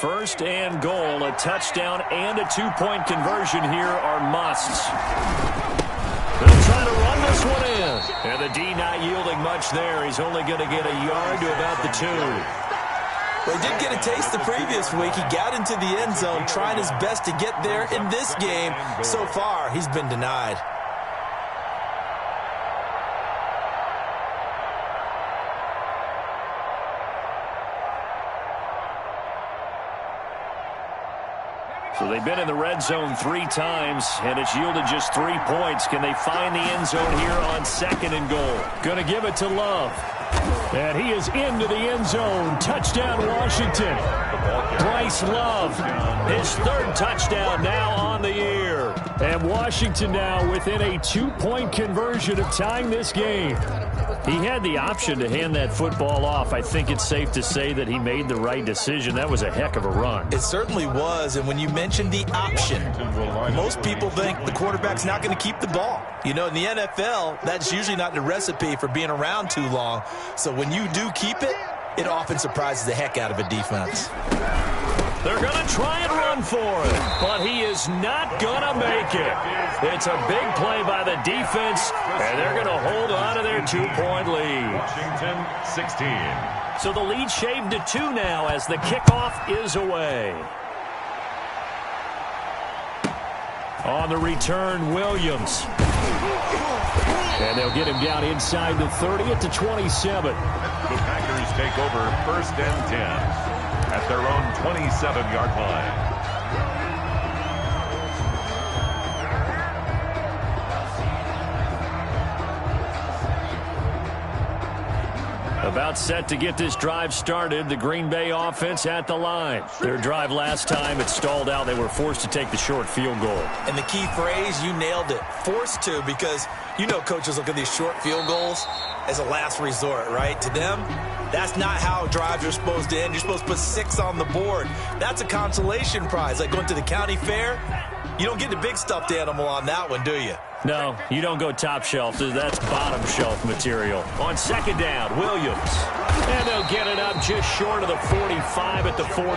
First and goal, a touchdown and a 2-point conversion here are musts. They'll try to run this one in. And the D not yielding much there. He's only going to get a yard to about the 2.
Well, he did get a taste the previous week. He got into the end zone, trying his best to get there. In this game, so far, he's been denied.
So they've been in the red zone 3 times, and it's yielded just 3 points. Can they find the end zone here on 2nd and goal? Going to give it to Love. And he is into the end zone. Touchdown, Washington. Bryce Love, his 3rd touchdown now on the year. And Washington now within a 2-point conversion of tying this game. He had the option to hand that football off. I think it's safe to say that he made the right decision. That was a heck of a run.
It certainly was, and when you mentioned the option, most people think the quarterback's not going to keep the ball. You know, in the NFL, that's usually not the recipe for being around too long. So when you do keep it, it often surprises the heck out of a defense.
They're going to try and run for it, but he is not going to make it. It's a big play by the defense, and they're going to hold on to their 2-point lead.
Washington 16.
So the lead shaved to 2 now as the kickoff is away. On the return, Williams. And they'll get him down inside the 30 at the 27.
The Packers take over 1st and 10. At their own 27-yard line.
About set to get this drive started. The Green Bay offense at the line. Their drive last time, it stalled out. They were forced to take the short field goal.
And the key phrase, you nailed it. Forced to, because you know coaches look at these short field goals as a last resort, right? To them, that's not how drives are supposed to end. You're supposed to put 6 on the board. That's a consolation prize. Like going to the county fair, you don't get the big stuffed animal on that one, do you?
No, you don't go top shelf. That's bottom shelf material. On 2nd down, Williams. And they'll get it up just short of the 45 at the 44.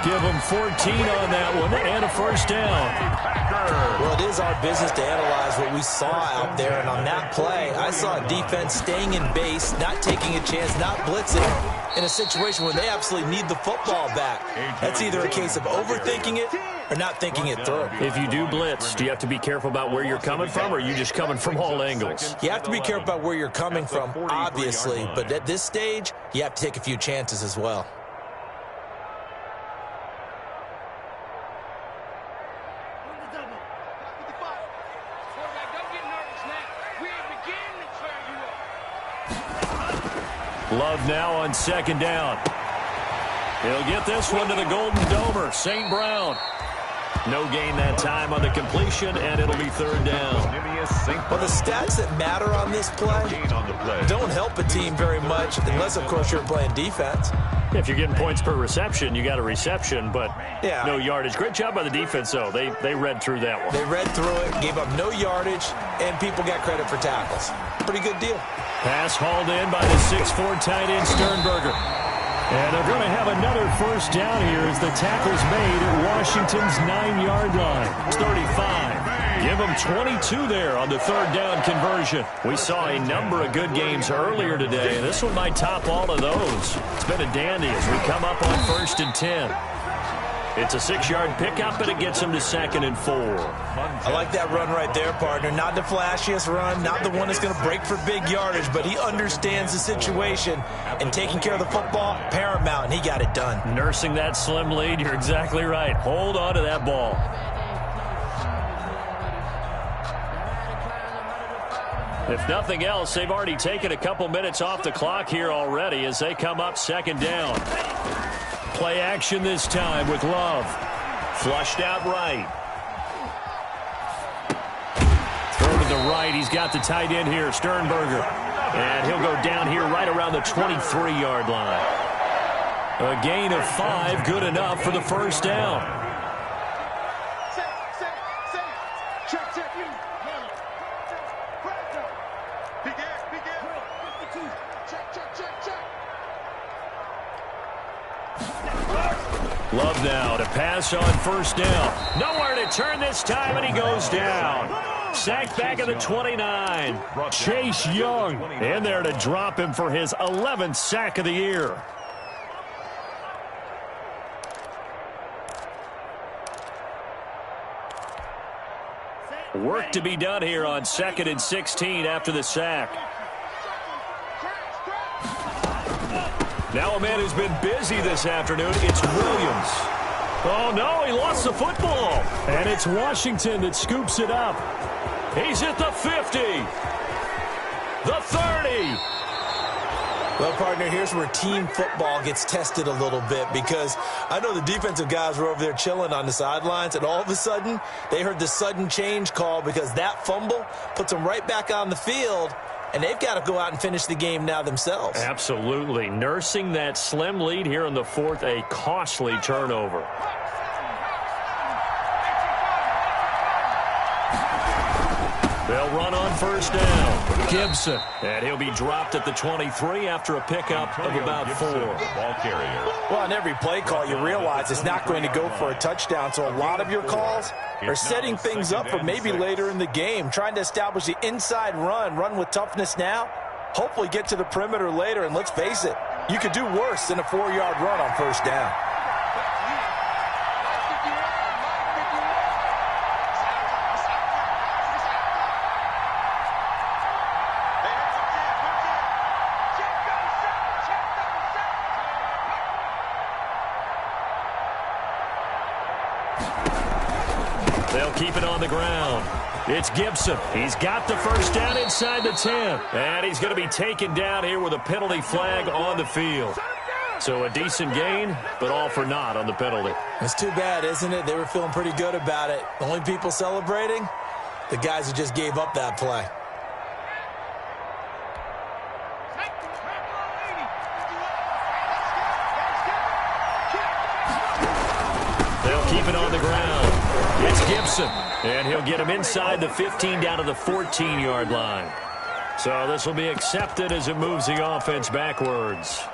Give them 14 on that one and a 1st down.
Well, it is our business to analyze what we saw out there. And on that play, I saw a defense staying in base, not taking a chance, not blitzing in a situation where they absolutely need the football back. That's either a case of overthinking it or not thinking it through.
If you do blitz, do you have to be careful about where you're coming from, or are you just coming from all angles?
You have to be careful about where you're coming from, obviously. But at this stage, you have to take a few chances as well.
Love now on 2nd down. He'll get this one to the Golden Domer, St. Brown. No gain that time on the completion, and it'll be 3rd down.
Well, the stats that matter on this play don't help a team very much, unless, of course, you're playing defense.
If you're getting points per reception, you got a reception, but no yardage. Great job by the defense, though. They read through that one.
They read through it, gave up no yardage, and people got credit for tackles. Pretty good deal.
Pass hauled in by the 6'4" tight end Sternberger. And they're going to have another 1st down here as the tackle's made at Washington's 9-yard line. It's 35. Give them 22 there on the 3rd down conversion. We saw a number of good games earlier today, and this one might top all of those. It's been a dandy as we come up on 1st and 10. It's a 6-yard pickup, and it gets him to 2nd and 4.
I like that run right there, partner. Not the flashiest run, not the one that's going to break for big yardage, but he understands the situation, and taking care of the football, paramount, and he got it done.
Nursing that slim lead, you're exactly right. Hold on to that ball. If nothing else, they've already taken a couple minutes off the clock here already as they come up 2nd down. Play action this time with Love. Flushed out right. Throw to the right. He's got the tight end here, Sternberger. And he'll go down here right around the 23-yard line. A gain of 5, good enough for the first down. Love now to pass on first down. Nowhere to turn this time, and he goes down. Sacked back at the 29. Chase Young in there to drop him for his 11th sack of the year. Work to be done here on 2nd and 16 after the sack. Now a man who's been busy this afternoon, it's Williams. Oh, no, he lost the football. And it's Washington that scoops it up. He's at the 50. The 30.
Well, partner, here's where team football gets tested a little bit because I know the defensive guys were over there chilling on the sidelines, and all of a sudden they heard the sudden change call because that fumble puts them right back on the field. And they've got to go out and finish the game now themselves.
Absolutely. Nursing that slim lead here in the 4th, a costly turnover. They'll run on first down. Gibson. And he'll be dropped at the 23 after a pickup of about 4.
Ball carrier.
Well, on every play call, you realize it's not going to go for a touchdown. So a lot of your calls are setting things up for maybe later in the game, trying to establish the inside run with toughness now, hopefully get to the perimeter later. And let's face it, you could do worse than a 4-yard run on first down.
They'll keep it on the ground. It's Gibson. He's got the first down inside the 10. And he's going to be taken down here with a penalty flag on the field. So a decent gain, but all for naught on the penalty.
It's too bad, isn't it? They were feeling pretty good about it. The only people celebrating, the guys who just gave up that play.
They'll keep it on the ground. It's Gibson, and he'll get him inside the 15 down to the 14-yard line. So this will be accepted as it moves the offense backwards.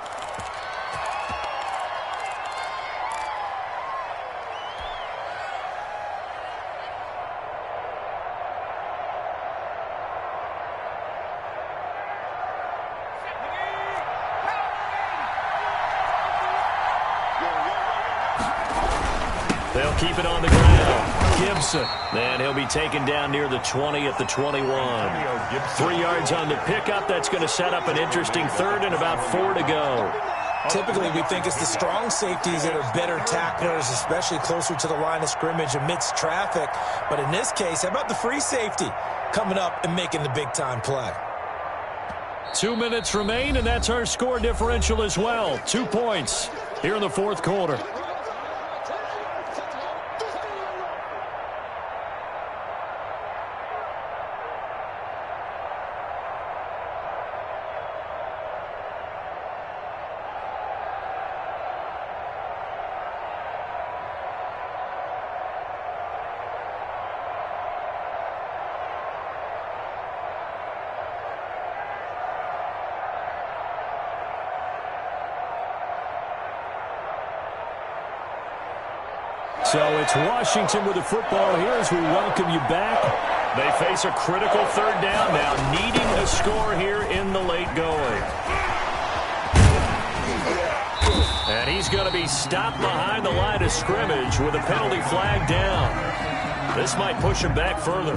They'll keep it on the ground. Gibson. And he'll be taken down near the 20 at the 21. 3 yards on the pickup. That's going to set up an interesting 3rd and about 4 to go.
Typically, we think it's the strong safeties that are better tacklers, especially closer to the line of scrimmage amidst traffic. But in this case, how about the free safety coming up and making the big-time play?
2 minutes remain, and that's our score differential as well. 2 points here in the 4th quarter. So it's Washington with the football here as we welcome you back. They face a critical 3rd down now, needing a score here in the late going. And he's going to be stopped behind the line of scrimmage with a penalty flag down. This might push him back further.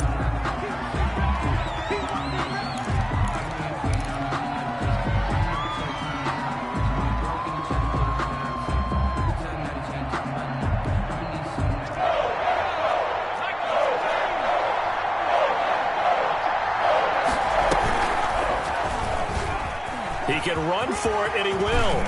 He can run for it, and he will.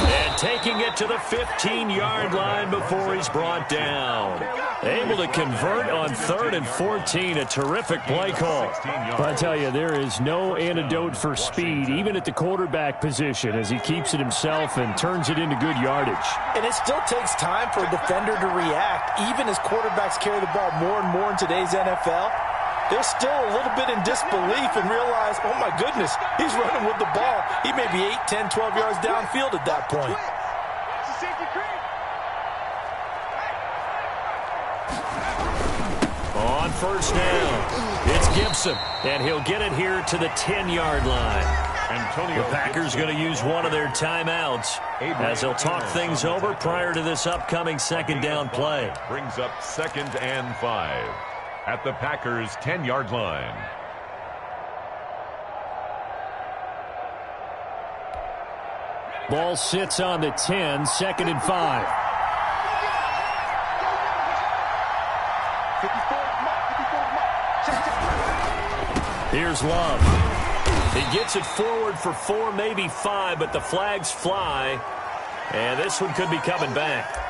And taking it to the 15-yard line before he's brought down. Able to convert on 3rd and 14. A terrific play call.
But I tell you, there is no antidote for speed, even at the quarterback position, as he keeps it himself and turns it into good yardage.
And it still takes time for a defender to react, even as quarterbacks carry the ball more and more in today's NFL. They're still a little bit in disbelief and realize, oh, my goodness, he's running with the ball. He may be 8, 10, 12 yards downfield at that point.
On first down, it's Gibson, and he'll get it here to the 10-yard line. The Packers going to use one of their timeouts as they'll talk things over prior to this upcoming second down play.
Brings up 2nd and 5 at the Packers' 10-yard line.
Ball sits on the 10, 2nd and 5.
Here's Love. He gets it forward for 4, maybe 5, but the flags fly, and this one could be coming back.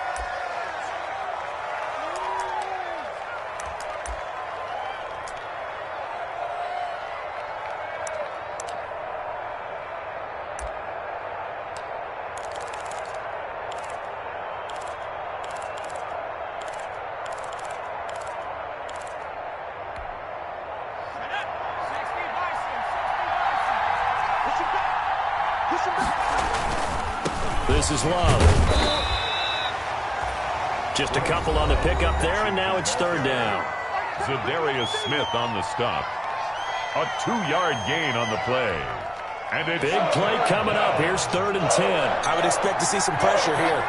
This is Love.
Just a couple on the pickup there, and now it's 3rd down.
Zadarius Smith on the stop. A 2-yard gain on the play. And it's
big play coming up. Here's 3rd and 10.
I would expect to see some pressure here.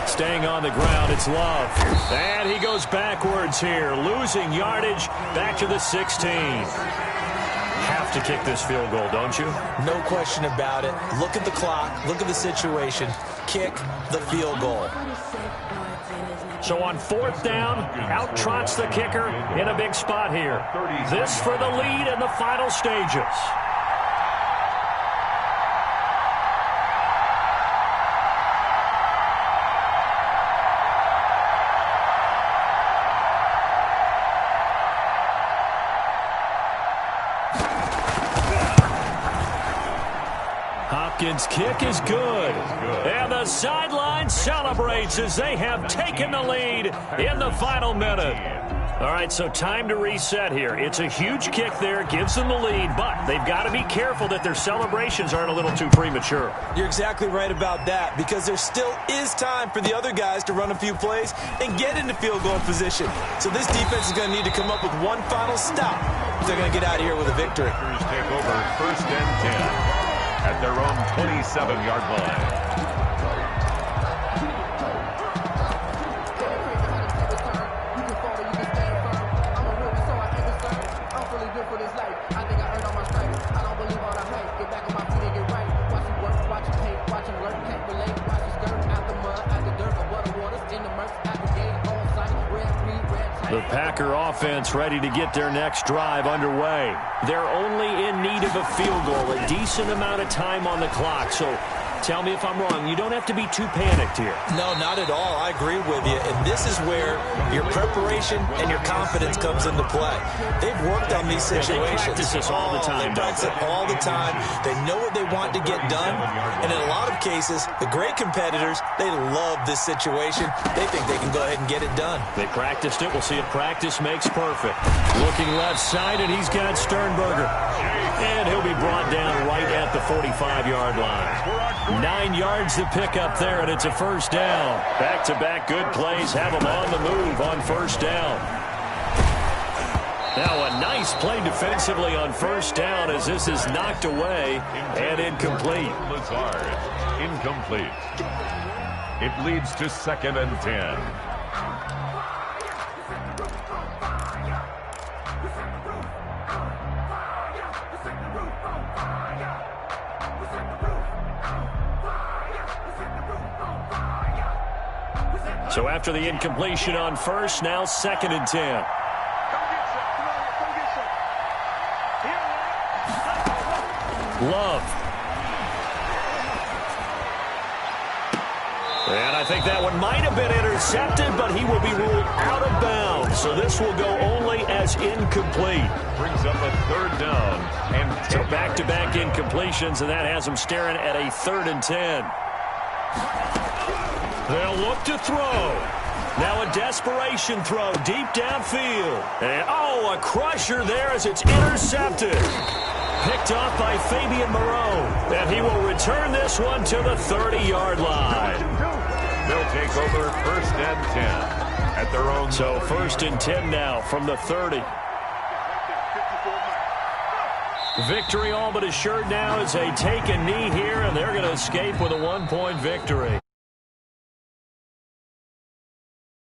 Staying on the ground, it's Love. And he goes backwards here, losing yardage back to the 16. Have to kick this field goal, don't you?
No question about it. Look at the clock. Look at the situation. Kick the field goal.
So on 4th down, out trots the kicker in a big spot here. This for the lead in the final stages. Hopkins' kick is good. And the sideline celebrates as they have taken the lead in the final minute. All right, so time to reset here. It's a huge kick there, gives them the lead, but they've got to be careful that their celebrations aren't a little too premature.
You're exactly right about that, because there still is time for the other guys to run a few plays and get into field goal position. So this defense is going to need to come up with one final stop if they're going to get out of here with a victory.
Take over 1st and 10 at their own 27-yard line.
The Packer offense ready to get their next drive underway. They're only in need of a field goal, a decent amount of time on the clock. So tell me if I'm wrong. You don't have to be too panicked here.
No, not at all. I agree with you. And this is where your preparation and your confidence comes into play. They've worked on these situations.
They practice this all the time.
They practice it all the time. They know what they want to get done. And in a lot of cases, the great competitors, they love this situation. They think they can go ahead and get it done.
They practiced it. We'll see if practice makes perfect. Looking left side, and he's got Sternberger. And he'll be brought down right at the 45-yard line. 9 yards to pick up there, and it's a first down. Back-to-back good plays have them on the move on first down.
Now a nice play defensively on first down as this is knocked away and incomplete.
Lazard, incomplete. It leads to 2nd and 10.
So after the incompletion on first, now 2nd and 10. Love. And I think that one might have been intercepted, but he will be ruled out of bounds. So this will go only as incomplete.
Brings up a 3rd down. And
so back-to-back incompletions, and that has him staring at a 3rd and 10. They'll look to throw. Now a desperation throw deep downfield. And, a crusher there as it's intercepted. Picked off by Fabian Moreau. And he will return this one to the 30-yard line.
They'll take over 1st and 10 at their own.
So 1st and 10 now from the 30. Victory all but assured now as they take a knee here, and they're going to escape with a 1-point victory.